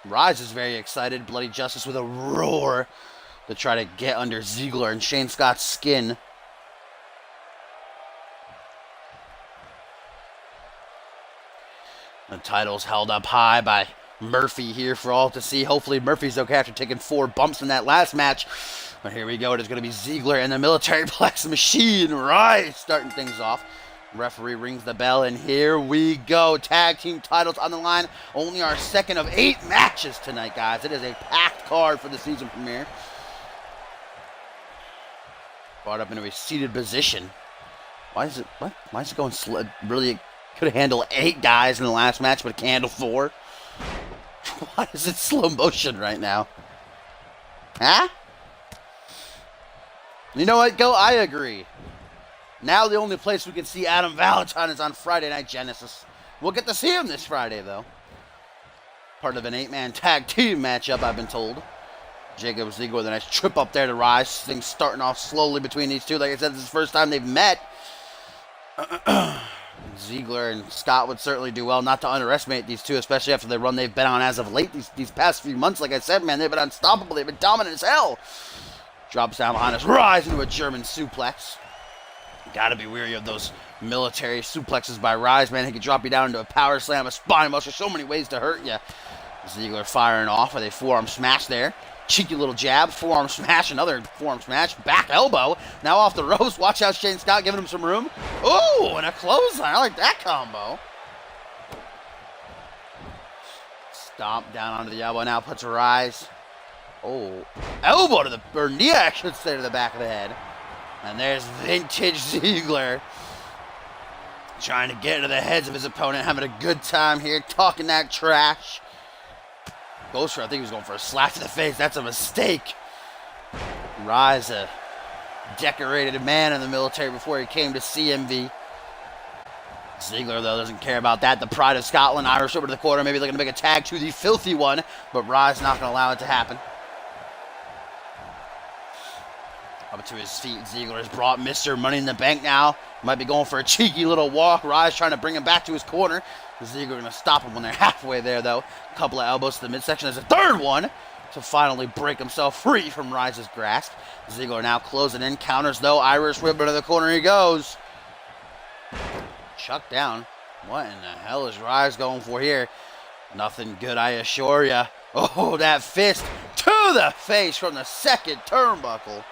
Rise is very excited. Bloody Justice with a roar to try to get under Ziegler and Shane Scott's skin. The title's held up high by Murphy here for all to see. Hopefully Murphy's okay after taking 4 bumps in that last match. But here we go. It is going to be Ziegler and the Military Plex Machine. Rise starting things off. Referee rings the bell, and here we go. Tag team titles on the line. Only our second of 8 matches tonight, guys. It is a packed card for the season premiere. Brought up into a seated position. Why is it going slow? Really could have handled 8 guys in the last match, but it can't handle 4. Why is it slow motion right now? Huh? You know what, Go? I agree. Now the only place we can see Adam Valentine is on Friday Night Genesis. We'll get to see him this Friday, though. Part of an 8-man tag team matchup, I've been told. Jacob Ziegler with a nice trip up there to Rise. Things starting off slowly between these two. Like I said, this is the first time they've met. Ziegler and Scott would certainly do well not to underestimate these two, especially after the run they've been on as of late. These past few months, like I said, man, they've been unstoppable. They've been dominant as hell. Drops down behind us. Rise into a German suplex. Gotta be weary of those military suplexes by Rise, man. He can drop you down into a power slam, a spine buster, so many ways to hurt you. Ziegler firing off with a forearm smash there. Cheeky little jab, forearm smash, another forearm smash, back elbow. Now off the ropes. Watch out, Shane Scott giving him some room. Ooh, and a clothesline. I like that combo. Stomp down onto the elbow. Now puts Rise. Oh, elbow to the, or knee, I should say, to the back of the head. And there's vintage Ziegler trying to get into the heads of his opponent, having a good time here, talking that trash. Goes for, I think he was going for a slap to the face. That's a mistake. Rise, a decorated man in the military before he came to CMV. Ziggler, though, doesn't care about that. The pride of Scotland, Irish over to the corner, maybe looking to make a tag to the filthy one, but Rise not going to allow it to happen. Up to his feet, Ziggler has brought Mr. Money in the Bank now. Might be going for a cheeky little walk. Rise trying to bring him back to his corner. Ziggler going to stop him when they're halfway there, though. A couple of elbows to the midsection. There's a third one to finally break himself free from Rise's grasp. Ziggler now closing in. Counters, though. Irish whip into the corner he goes. Chuck down. What in the hell is Rise going for here? Nothing good, I assure ya. Oh, that fist to the face from the second turnbuckle.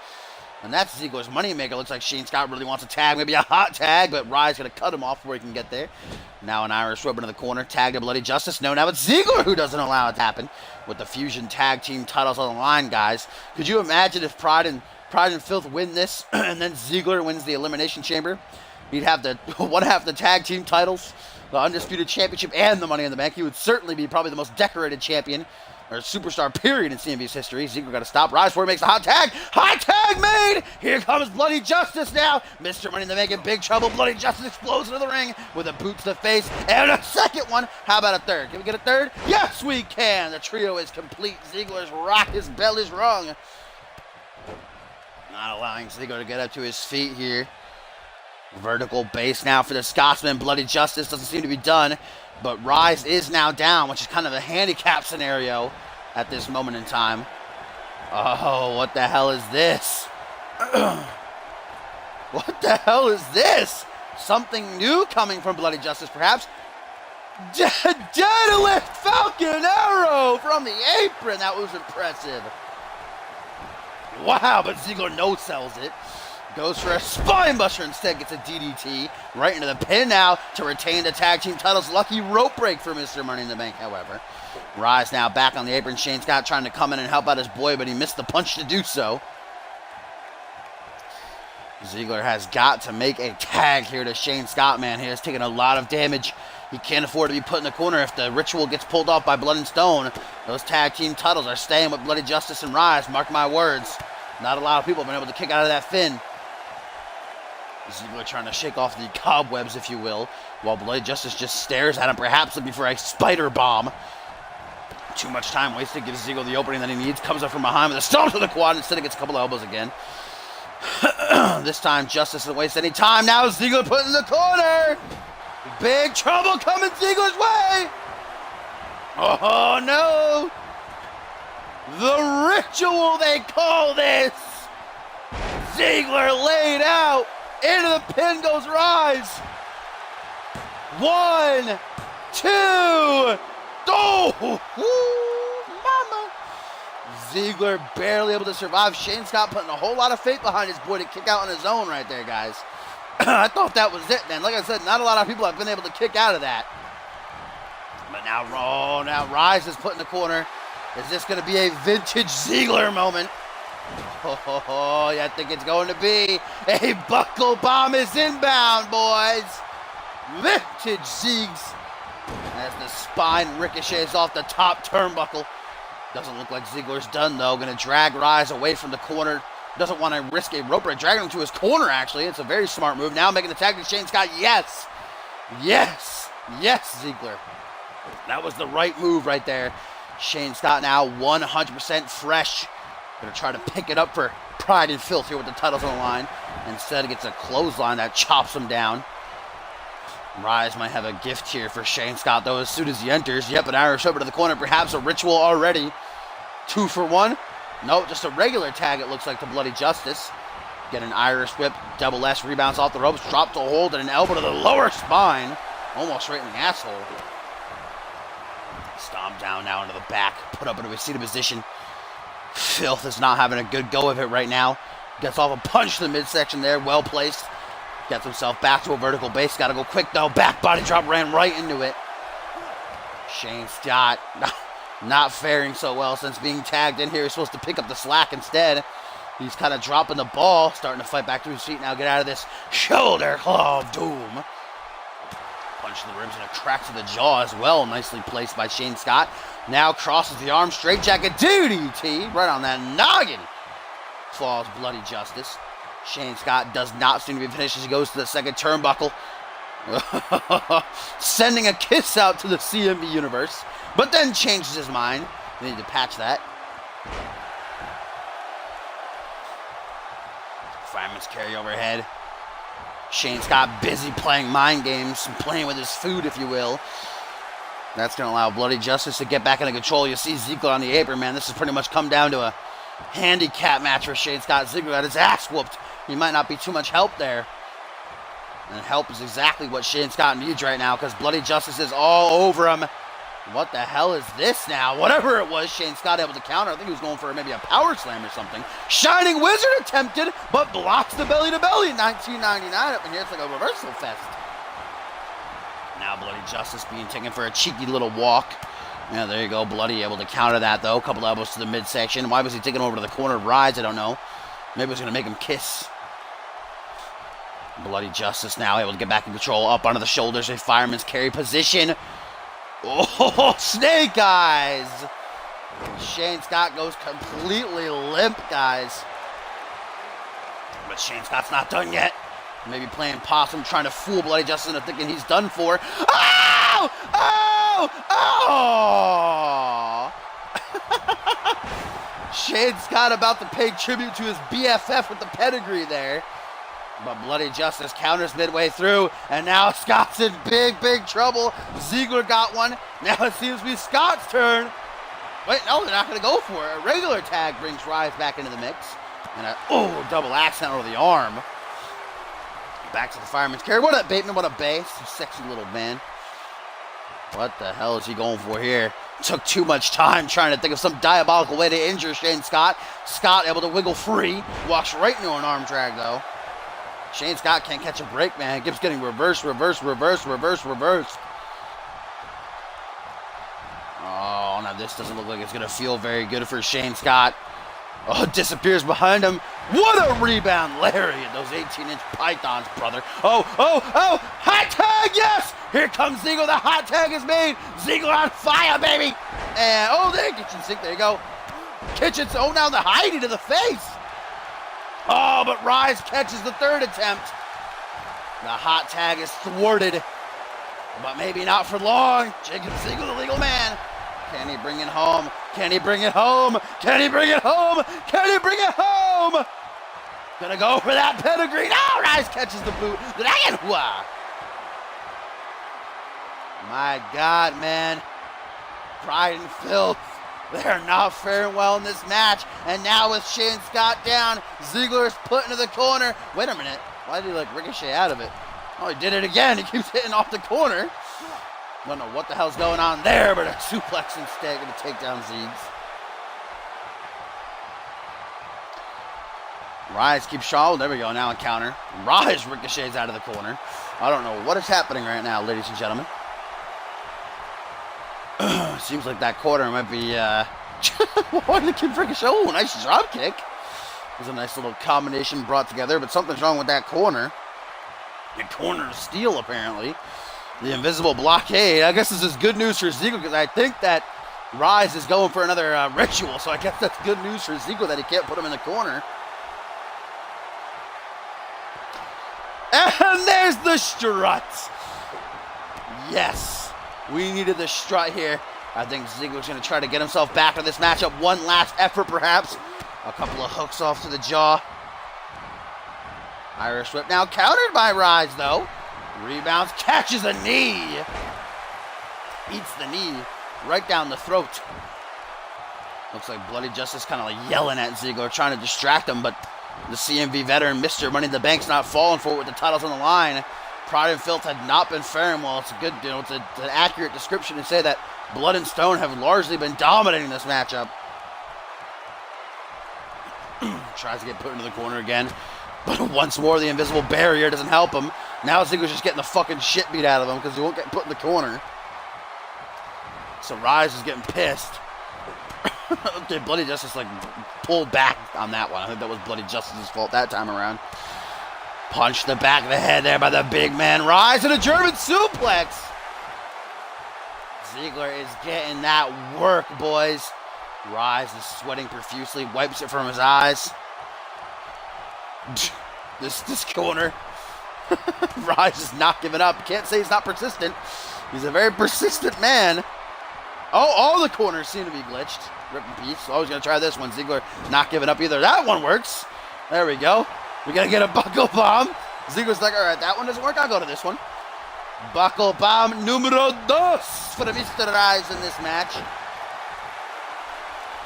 And that's Ziggler's moneymaker. Looks like Shane Scott really wants a tag, maybe a hot tag, but Rise going to cut him off before he can get there. Now an Irish whip into the corner, tag to Bloody Justice. No, now it's Ziggler who doesn't allow it to happen with the Fusion Tag Team titles on the line, guys. Could you imagine if Pride and Filth win this and then Ziggler wins the Elimination Chamber? He'd have the one half the tag team titles, the Undisputed Championship, and the Money in the Bank. He would certainly be probably the most decorated champion or superstar period in CMV's history. Ziggler got to stop. Rise before he makes a hot tag. Hot tag made! Here comes Bloody Justice now. Mr. Money in the Bank in big trouble. Bloody Justice explodes into the ring with a boot to the face and a second one. How about a third? Can we get a third? Yes, we can. The trio is complete. Ziggler's rock. His bell is rung. Not allowing Ziggler to get up to his feet here. Vertical base now for the Scotsman. Bloody Justice doesn't seem to be done, but Rise is now down, which is kind of a handicap scenario at this moment in time. Oh, what the hell is this? What the hell is this? Something new coming from Bloody Justice, perhaps? Deadlift Falcon Arrow from the apron. That was impressive. Wow, but Ziggler no-sells it. Goes for a spine buster, instead gets a DDT right into the pin now to retain the tag team titles. Lucky rope break for Mr. Money in the Bank, however. Rise now back on the apron. Shane Scott trying to come in and help out his boy, but he missed the punch to do so. Ziggler has got to make a tag here to Shane Scott, man. He has taken a lot of damage. He can't afford to be put in the corner. If the ritual gets pulled off by Blood and Stone, those tag team titles are staying with Bloody Justice and Rise. Mark my words. Not a lot of people have been able to kick out of that Finn. Ziggler trying to shake off the cobwebs, if you will, while Bloody Justice just stares at him, perhaps looking for a spider bomb. Too much time wasted, gives Ziggler the opening that he needs, comes up from behind with a stomp to the quad, instead he gets a couple of elbows again. This time, Justice doesn't waste any time. Now Ziggler put in the corner. Big trouble coming Ziggler's way. Oh, no. The ritual, they call this. Ziggler laid out. Into the pin goes Rise. 1, 2. Oh, mama. Ziggler barely able to survive. Shane Scott putting a whole lot of faith behind his boy to kick out on his own right there, guys. I thought that was it, man. Like I said, not a lot of people have been able to kick out of that. But now, oh, now Rise is put in the corner. Is this going to be a vintage Ziggler moment? Oh, I think it's going to be a buckle bomb is inbound, boys. Vintage Ziegs. As the spine ricochets off the top turnbuckle. Doesn't look like Ziggler's done, though. Going to drag Rise away from the corner. Doesn't want to risk a rope break. Dragging him to his corner, actually. It's a very smart move. Now making the tag to Shane Scott. Yes. Yes. Yes, Ziggler. That was the right move right there. Shane Scott now 100% fresh. Going to try to pick it up for Pride and Filth here with the titles on the line. Instead, it gets a clothesline that chops him down. Rise might have a gift here for Shane Scott, though, as soon as he enters. Yep, an Irish over to the corner. Perhaps a ritual already. 2 for 1. No, just a regular tag, it looks like, to Bloody Justice. Get an Irish whip. Double S rebounds off the ropes. Drop to hold and an elbow to the lower spine. Almost right in the asshole. Stomp down now into the back. Put up into a seated position. Filth is not having a good go of it right now. Gets off a punch to the midsection there. Well placed. Gets himself back to a vertical base. Got to go quick, though. Back body drop ran right into it. Shane Scott not faring so well since being tagged in here. He's supposed to pick up the slack instead. He's kind of dropping the ball. Starting to fight back to his feet now. Get out of this shoulder claw of doom. Punch to the ribs and a crack to the jaw as well. Nicely placed by Shane Scott. Now crosses the arm. Straight jacket DDT. Right on that noggin. Falls Bloody Justice. Shane Scott does not seem to be finished as he goes to the second turnbuckle. Sending a kiss out to the CMV universe, but then changes his mind. We need to patch that. Fireman's carry overhead. Shane Scott busy playing mind games, playing with his food, if you will. That's going to allow Bloody Justice to get back into control. You see Ziggler on the apron, man. This has pretty much come down to a handicap match for Shane Scott. Ziggler got his ass whooped. He might not be too much help there. And help is exactly what Shane Scott needs right now because Bloody Justice is all over him. What the hell is this now? Whatever it was, Shane Scott able to counter. I think he was going for maybe a power slam or something. Shining Wizard attempted, but blocks the belly-to-belly. 1999 up in here. It's like a reversal fest. Now Bloody Justice being taken for a cheeky little walk. Yeah, there you go. Bloody able to counter that, though. A couple elbows to the midsection. Why was he taking over to the corner of Rise? I don't know. Maybe it was going to make him kiss. Bloody Justice now able to get back in control. Up onto the shoulders. A fireman's carry position. Oh, Snake Eyes! Shane Scott goes completely limp, guys. But Shane Scott's not done yet. Maybe playing possum, trying to fool Bloody Justice into thinking he's done for. Oh! Oh! Oh! Shane Scott about to pay tribute to his BFF with the pedigree there. But Bloody Justice counters midway through, and now Scott's in big, big trouble. Ziggler got one. Now it seems to be Scott's turn. Wait, no, they're not going to go for it. A regular tag brings Rise back into the mix. And a, double accent over the arm. Back to the fireman's carry. What up, Bateman? What up, Bay? Sexy little man. What the hell is he going for here? Took too much time trying to think of some diabolical way to injure Shane Scott. Scott able to wiggle free. Walks right into an arm drag, though. Shane Scott can't catch a break, man. Keeps getting reversed. Oh, now this doesn't look like it's going to feel very good for Shane Scott. Oh, disappears behind him. What a rebound, Larry. Those 18-inch pythons, brother. Oh. Hot tag, yes. Here comes Ziggler. The hot tag is made. Ziggler on fire, baby. And, there, kitchen sink. There you go. Kitchen, now the hidey to the face. Oh, but Rise catches the third attempt. The hot tag is thwarted, but maybe not for long. Jacob Ziggler, the legal man. Can he bring it home? Can he bring it home? Can he bring it home? Can he bring it home? Gonna go for that pedigree. Now Rise catches the boot. My God, man. Pride and filth. They are not faring well in this match. And now with Shane Scott down, Ziggler is put into the corner. Wait a minute. Why did he ricochet out of it? Oh, he did it again. He keeps hitting off the corner. Don't know what the hell's going on there, but a suplex instead going to take down Ziggs. Rise keeps shawling. There we go. Now a counter. Rise ricochets out of the corner. I don't know what is happening right now, ladies and gentlemen. Seems like that corner might be, why did the kid ricochet? Oh, nice drop kick. It was a nice little combination brought together, but something's wrong with that corner. The corner of steel, apparently. The invisible blockade. I guess this is good news for Ziggler because I think that Rise is going for another ritual, so I guess that's good news for Ziggler that he can't put him in the corner. And there's the strut. Yes. We needed the strut here. I think Ziggler's going to try to get himself back in this matchup. One last effort, perhaps. A couple of hooks off to the jaw. Irish whip now countered by Rise, though. Rebounds, catches a knee. Eats the knee right down the throat. Looks like Bloody Justice kind of yelling at Ziggler, trying to distract him, but the CMV veteran, Mr. Money in the Bank's not falling for it with the titles on the line. Pride and Filth had not been faring well. It's a good, it's an accurate description to say that Blood and Stone have largely been dominating this matchup. Tries to get put into the corner again, but once more the invisible barrier doesn't help him. Now Ziggler's just getting the fucking shit beat out of him because he won't get put in the corner. So Rise is getting pissed. Okay, Bloody Justice pulled back on that one. I think that was Bloody Justice's fault that time around. Punch the back of the head there by the big man. Rise and a German suplex. Ziggler is getting that work, boys. Rise is sweating profusely, wipes it from his eyes. This corner. Rise is not giving up. Can't say he's not persistent. He's a very persistent man. Oh, all the corners seem to be glitched. Rip and piece. Always going to try this one. Ziggler not giving up either. That one works. There we go. We're going to get a buckle bomb. Ziggler's like, all right, that one doesn't work. I'll go to this one. Buckle bomb numero dos for the Mr. Rise in this match.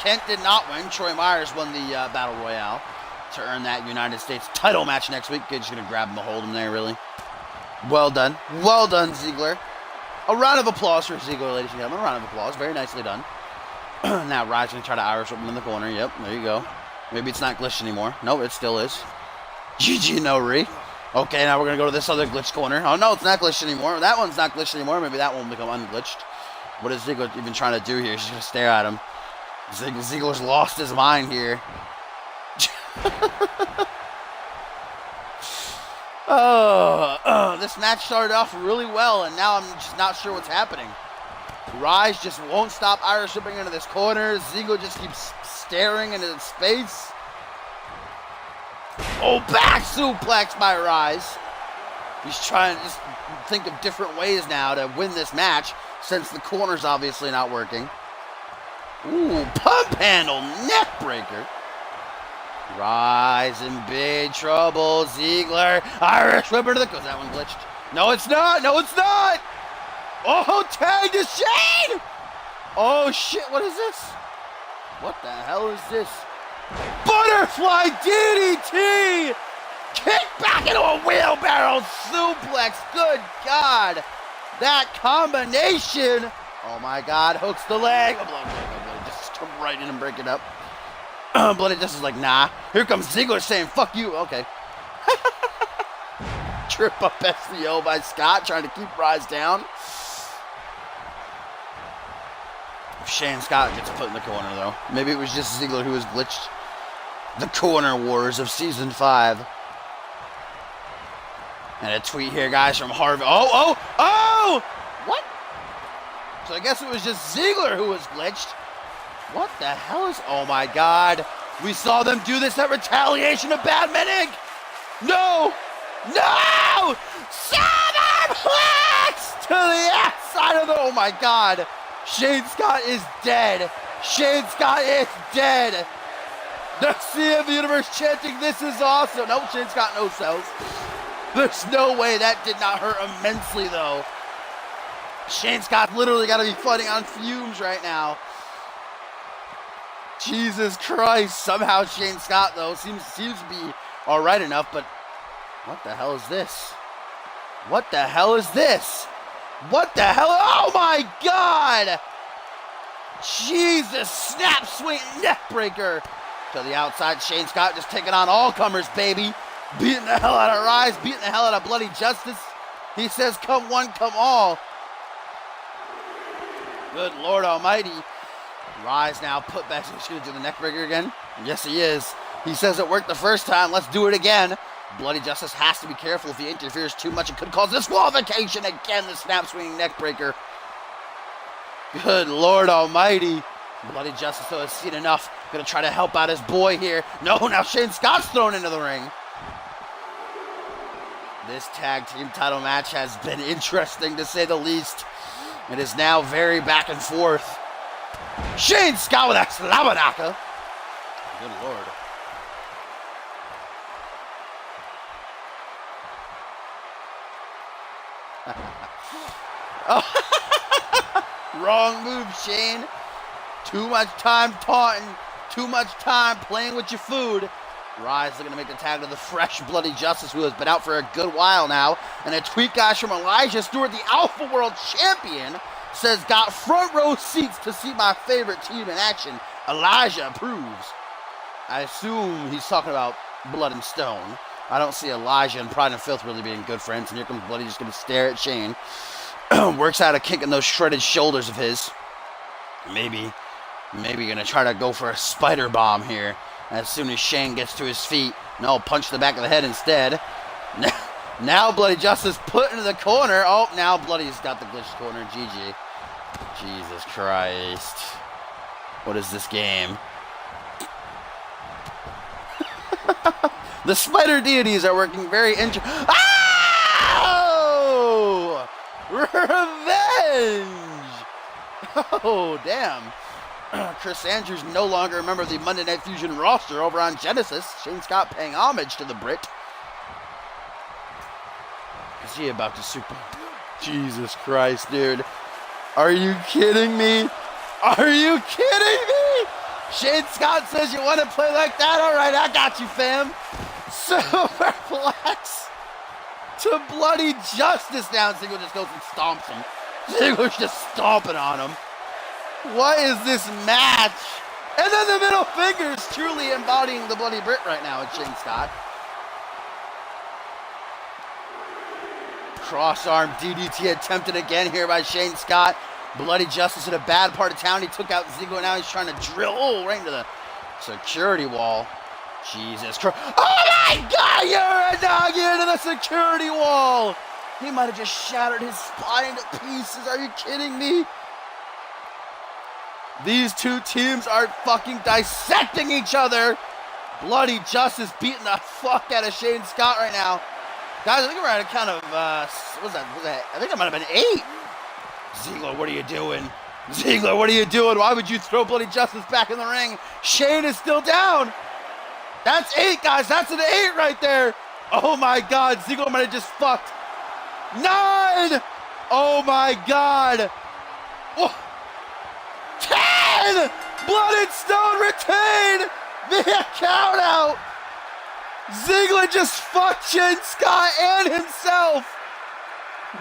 Kent did not win. Troy Myers won the Battle Royale to earn that United States title match next week. Just going to grab him to hold him there, really. Well done. Well done, Ziggler. A round of applause for Ziggler, ladies and gentlemen. A round of applause. Very nicely done. Now, Rise going to try to Irish whip him in the corner. Yep, there you go. Maybe it's not glitched anymore. No, it still is. GG no-re. Okay, now we're going to go to this other glitched corner. Oh, no, it's not glitched anymore. That one's not glitched anymore. Maybe that one will become unglitched. What is Ziggler even trying to do here? She's going to stare at him. Ziggler's lost his mind here. This match started off really well, and now I'm just not sure what's happening. Rise just won't stop Irish whipping into this corner. Ziggler just keeps staring into space. Oh, back suplex by Rise. He's trying to just think of different ways now to win this match, since the corner's obviously not working. Ooh, pump handle, neck breaker. Rise in big trouble. Ziggler, Irish whipper to the... Was that one glitched? No, it's not. No, it's not. Oh, tag to Shane. Oh, shit. What is this? What the hell is this? Butterfly DDT. Kick back into a wheelbarrow suplex. Good God. That combination. Oh, my God. Hooks the leg. Just come right in and break it up. Bloody Justice is like, nah. Here comes Ziggler saying, fuck you. Okay. Trip up SCO by Scott, trying to keep Rise down. Shane Scott gets put in the corner, though. Maybe it was just Ziggler who was glitched. The Corner Wars of Season 5. And a tweet here, guys, from Harvey. Oh! What? So I guess it was just Ziggler who was glitched. What the hell is... Oh, my God. We saw them do this at Retaliation of Batman Inc. No! Superplex to the outside of the... Oh, my God. Shane Scott is dead. Shane Scott is dead. The CMV Universe chanting, this is awesome. No, Shane Scott no sells. There's no way that did not hurt immensely, though. Shane Scott literally got to be fighting on fumes right now. Jesus Christ. Somehow Shane Scott, though, seems to be all right enough, but what the hell is this? What the hell is this? What the hell? Oh, my God! Jesus, snap, swing, neck breaker. To the outside, Shane Scott just taking on all comers, baby. Beating the hell out of Rise, beating the hell out of Bloody Justice. He says, come one, come all. Good Lord Almighty. Rise now, put back. He's going to do the neck breaker again? Yes, he is. He says it worked the first time. Let's do it again. Bloody Justice has to be careful. If he interferes too much, it could cause disqualification. Again, the snap swinging neck breaker. Good Lord Almighty. Bloody Justice, though, has seen enough. Going to try to help out his boy here. No, now Shane Scott's thrown into the ring. This tag team title match has been interesting, to say the least. It is now very back and forth. Shane Scott with that Slabanaka. Good Lord. Oh. Wrong move, Shane. Too much time taunting. Too much time playing with your food. Rise looking to make the tag to the fresh Bloody Justice, who has been out for a good while now. And a tweet, guys, from Elijah Stewart, the Alpha World Champion, says, got front row seats to see my favorite team in action. Elijah approves. I assume he's talking about Blood and Stone. I don't see Elijah and Pride and Filth really being good friends. And here comes Bloody just going to stare at Shane. Works out a kick in those shredded shoulders of his. Maybe going to try to go for a spider bomb here as soon as Shane gets to his feet. No, punch the back of the head instead. Now Bloody Justice put into the corner. Oh, now Bloody's got the glitched corner. GG. Jesus Christ. What is this game? The spider deities are working very Ah! Revenge! Oh, damn. Chris Andrews no longer a member of the Monday Night Fusion roster over on Genesis. Shane Scott paying homage to the Brit. Is he about to super... Jesus Christ, dude. Are you kidding me? Are you kidding me? Shane Scott says you want to play like that? All right, I got you, fam. Superplex to bloody justice down. Ziggler just goes and stomps him. Ziggler's just stomping on him. What is this match? And then the middle finger is truly embodying the bloody Brit right now with Shane Scott. Cross-arm DDT attempted again here by Shane Scott. Bloody Justice in a bad part of town. He took out Ziggler. Now he's trying to drill right into the security wall. Jesus Christ. Oh my God, you're a doggy into the security wall. He might have just shattered his spine to pieces. Are you kidding me? These two teams are fucking dissecting each other. Bloody Justice beating the fuck out of Shane Scott right now. Guys, I think we're at a count of, what was that? I think it might have been 8. Ziggler, what are you doing? Ziggler, what are you doing? Why would you throw Bloody Justice back in the ring? Shane is still down. That's 8, guys. That's an 8 right there. Oh, my God. Ziggler might have just fucked. 9. Oh, my God. Oh. 10. Blood and Stone retain via count out. Ziggler just fucked Shane Scott and himself.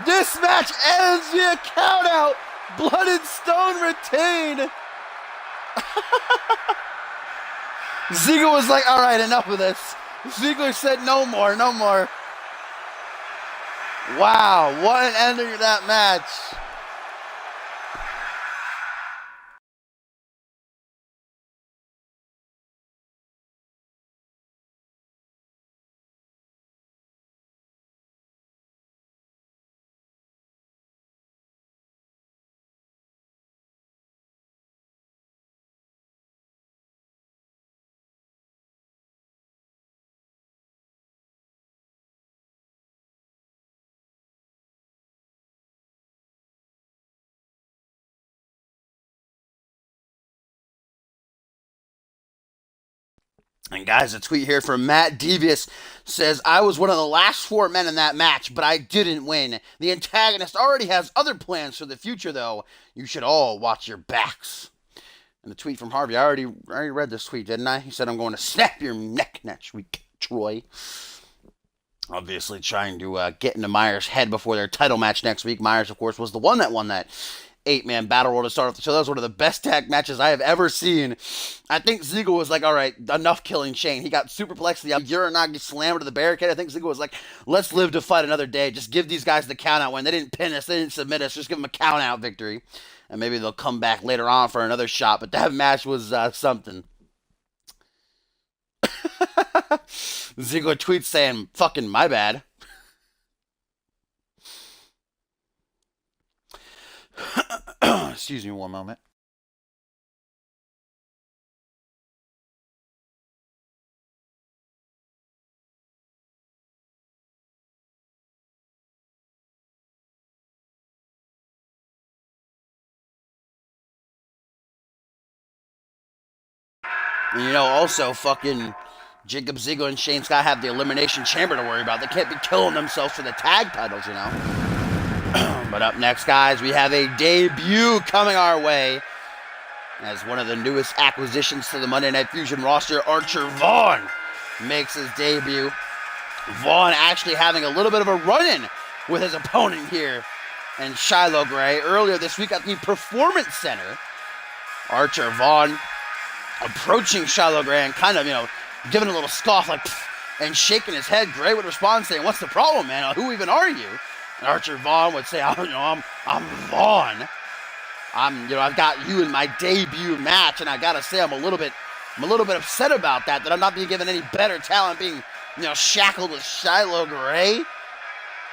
This match ends via count out. Blood and Stone retain. Ziggler was like, all right, enough of this. Ziggler said no more, no more. Wow, what an ending to that match. And guys, a tweet here from Matt Devious says, I was one of the last 4 men in that match, but I didn't win. The antagonist already has other plans for the future, though. You should all watch your backs. And the tweet from Harvey, I already read this tweet, didn't I? He said, I'm going to snap your neck next week, Troy. Obviously trying to get into Myers' head before their title match next week. Myers, of course, was the one that won that 8-man battle royal to start off the show. That was one of the best tag matches I have ever seen. I think Ziggler was like, all right, enough killing Shane. He got superplexed to the Uranagi slammer to the barricade. I think Ziggler was like, let's live to fight another day. Just give these guys the count out win. They didn't pin us. They didn't submit us. Just give them a count out victory. And maybe they'll come back later on for another shot. But that match was something. Ziggler tweets saying, fucking my bad. Excuse me one moment. And you know, also fucking Jacob Ziggler and Shane Scott have the Elimination Chamber to worry about. They can't be killing themselves for the tag titles, you know. But up next, guys, we have a debut coming our way as one of the newest acquisitions to the Monday Night Fusion roster, Archer Vaughn, makes his debut. Vaughn actually having a little bit of a run-in with his opponent here, and Shiloh Gray, earlier this week at the Performance Center. Archer Vaughn approaching Shiloh Gray and kind of, you know, giving a little scoff like, and shaking his head. Gray would respond saying, what's the problem, man? Who even are you? And Archer Vaughn would say, I'm Vaughn. I've got you in my debut match, and I gotta say I'm a little bit upset about that I'm not being given any better talent, being, you know, shackled with Shiloh Gray.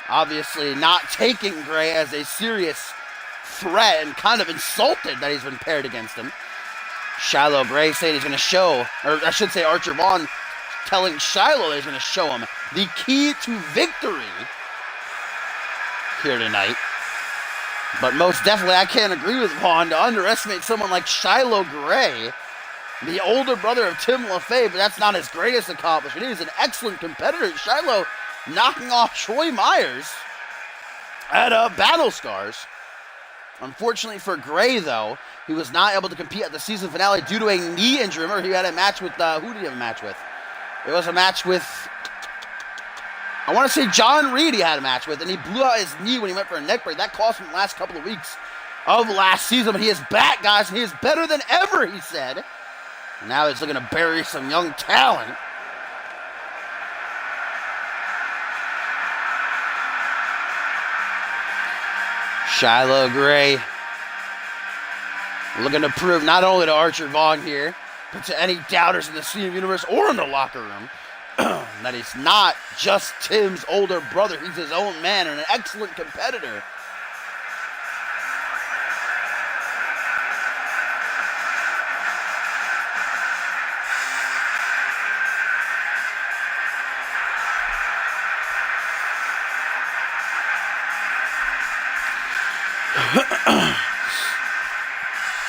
Obviously not taking Gray as a serious threat and kind of insulted that he's been paired against him. Shiloh Gray saying he's going to show, or I should say Archer Vaughn telling Shiloh that he's going to show him the key to victory here tonight. But most definitely, I can't agree with Vaughn to underestimate someone like Shiloh Gray, the older brother of Tim LaFay, but that's not his greatest accomplishment. He was an excellent competitor. Shiloh knocking off Troy Myers at Battle Scars. Unfortunately for Gray, though, he was not able to compete at the season finale due to a knee injury. Remember, he had a match with, who did he have a match with? It was a match with, I want to say John Reed he had a match with, and he blew out his knee when he went for a neck break. That cost him the last couple of weeks of last season, but he is back, guys, and he is better than ever, he said. And now he's looking to bury some young talent. Shiloh Gray looking to prove not only to Archer Vaughn here, but to any doubters in the CMV universe or in the locker room, that he's not just Tim's older brother. He's his own man and an excellent competitor.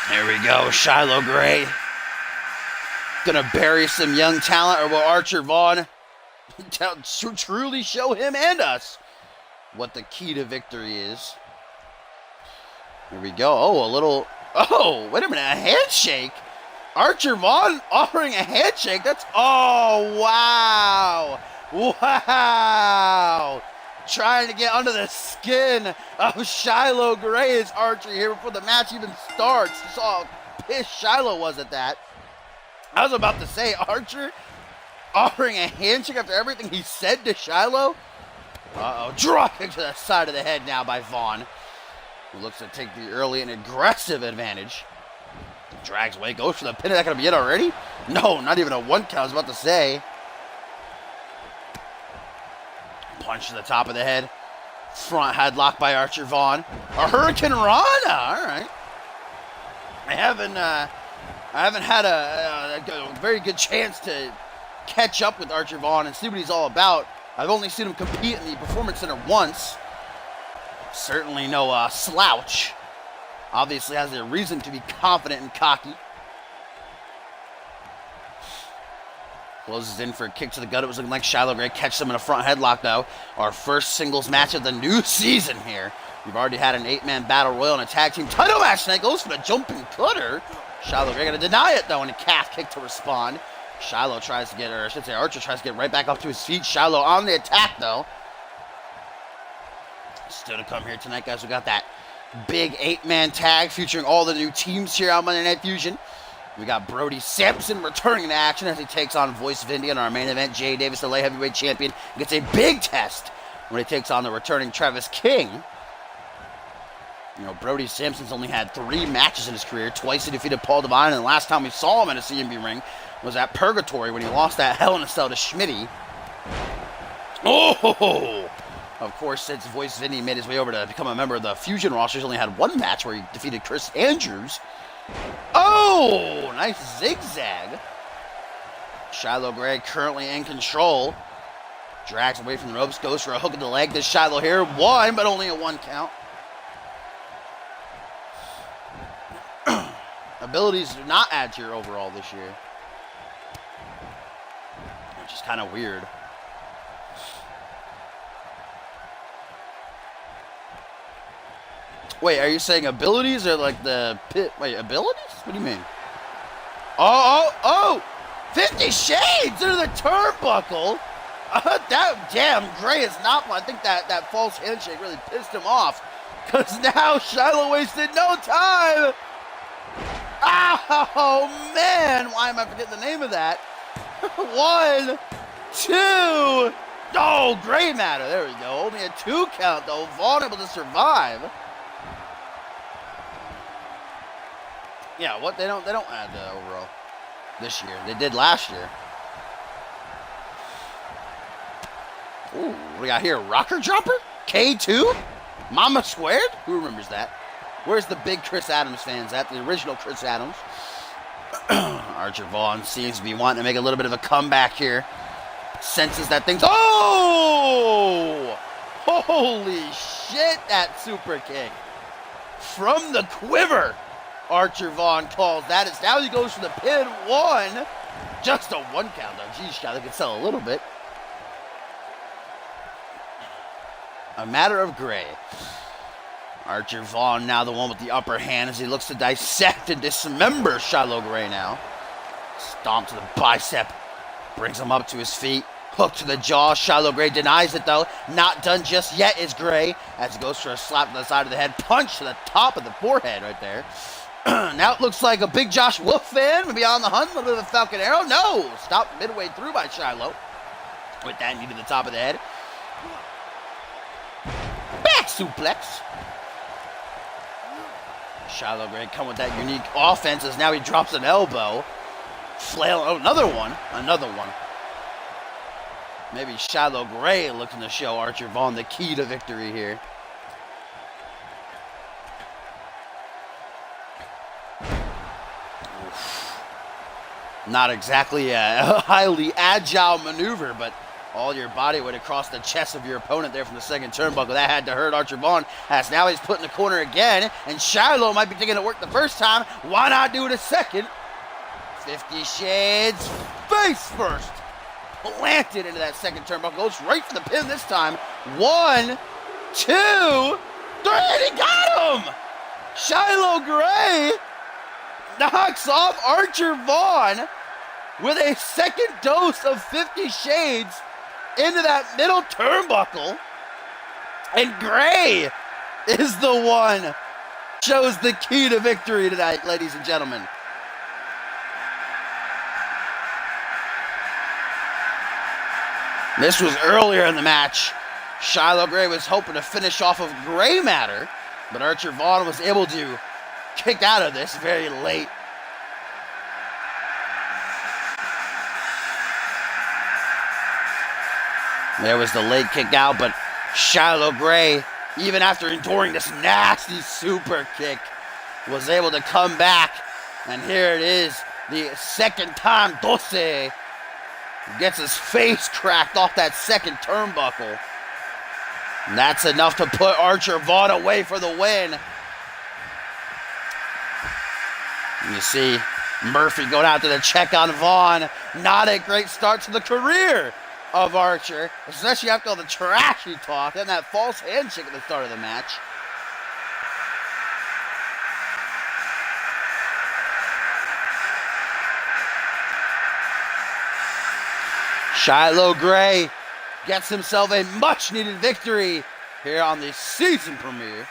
There we go, Shiloh Gray. Gonna bury some young talent, or will Archer Vaughn truly show him and us what the key to victory is? Here we go. Oh, wait a minute, a handshake? Archer Vaughn offering a handshake? Oh, wow. Wow. Trying to get under the skin of Shiloh Gray as Archer here before the match even starts. You saw how pissed Shiloh was at that. I was about to say, Archer offering a handshake after everything he said to Shiloh. Drop kick to the side of the head now by Vaughn, who looks to take the early and aggressive advantage. Drags away, goes for the pin. Is that going to be it already? No, not even a one count, I was about to say. Punch to the top of the head. Front headlock by Archer Vaughn. A Hurricane Rana. All right. I haven't had a very good chance to catch up with Archer Vaughn and see what he's all about. I've only seen him compete in the Performance Center once. Certainly no slouch. Obviously has a reason to be confident and cocky. Closes in for a kick to the gut. It was looking like Shiloh Gray catches him in a front headlock, though. Our first singles match of the new season here. We've already had an 8-man battle royal and a tag team title match tonight. Goes for the jumping cutter. Shiloh Gray going to deny it, though, and a calf kick to respond. Shiloh tries to get, or I should say Archer tries to get right back up to his feet. Shiloh on the attack, though. Still to come here tonight, guys. We got that big 8-man tag featuring all the new teams here on Monday Night Fusion. We got Brody Sampson returning to action as he takes on Voice Vindy in our main event. Jay Davis, the light heavyweight champion, gets a big test when he takes on the returning Travis King. You know, Brody Sampson's only had 3 matches in his career. Twice he defeated Paul Devine, and the last time we saw him in a CMV ring was at Purgatory when he lost that Hell in a Cell to Schmitty. Oh! Of course, since Voice Vindy made his way over to become a member of the Fusion roster, he's only had 1 match where he defeated Chris Andrews. Oh, nice zigzag. Shiloh Gray currently in control. Drags away from the ropes, goes for a hook in the leg. This Shiloh here, 1, but only a 1 count. Abilities do not add to your overall this year, which is kind of weird. Wait, are you saying abilities or like the pit? Wait, abilities? What do you mean? Oh! 50 Shades into the turnbuckle. That damn Gray is not. I think that false handshake really pissed him off, because now Shiloh wasted no time. Oh man, why am I forgetting the name of that? 1, 2. Oh, Gray matter. There we go. Only a 2 count though. Vaughn able to survive. Yeah, what they don't add the overall this year. They did last year. Ooh, what do we got here? Rocker Dropper? K2? Mama Squared? Who remembers that? Where's the big Chris Adams fans at? The original Chris Adams. Archer Vaughn seems to be wanting to make a little bit of a comeback here. Senses that thing's... Oh! Holy shit, that super kick. from the quiver. Archer Vaughn calls that. It's now he goes for the pin. 1. Just a 1 count though. Geez, Shiloh could sell a little bit. A matter of gray. Archer Vaughn now the one with the upper hand as he looks to dissect and dismember Shiloh Gray now. Stomp to the bicep. Brings him up to his feet. Hook to the jaw. Shiloh Gray denies it though. Not done just yet is Gray as he goes for a slap to the side of the head. Punch to the top of the forehead right there. Now it looks like a big Josh Wolf fan. Maybe on the hunt. A little bit of a Falcon Arrow. No! Stopped midway through by Shiloh. With that knee to the top of the head. Back suplex. Shiloh Gray come with that unique offense as now he drops an elbow. Flail. Oh, another one. Another one. Maybe Shiloh Gray looking to show Archer Vaughn the key to victory here. Oof. Not exactly a highly agile maneuver, but all your body weight across the chest of your opponent there from the second turnbuckle. That had to hurt Archer Vaughn as now he's put in the corner again. And Shiloh might be thinking it worked the first time. Why not do it a second? 50 Shades face first. Planted into that second turnbuckle. Goes right for the pin this time. 1, 2, 3. And he got him! Shiloh Gray knocks off Archer Vaughn with a second dose of 50 Shades into that middle turnbuckle. And Gray is the one shows the key to victory tonight, ladies and gentlemen. This was earlier in the match. Shiloh Gray was hoping to finish off of Gray Matter, but Archer Vaughn was able to kick out of this very late. There was the late kick out, but Shiloh Gray, even after enduring this nasty super kick, was able to come back. And here it is, the second time 12. Gets his face cracked off that second turnbuckle. And that's enough to put Archer Vaughn away for the win. You see Murphy going out to the check on Vaughn. Not a great start to the career of Archer, especially after all the trashy talk and that false handshake at the start of the match. Shiloh Gray gets himself a much-needed victory here on the season premiere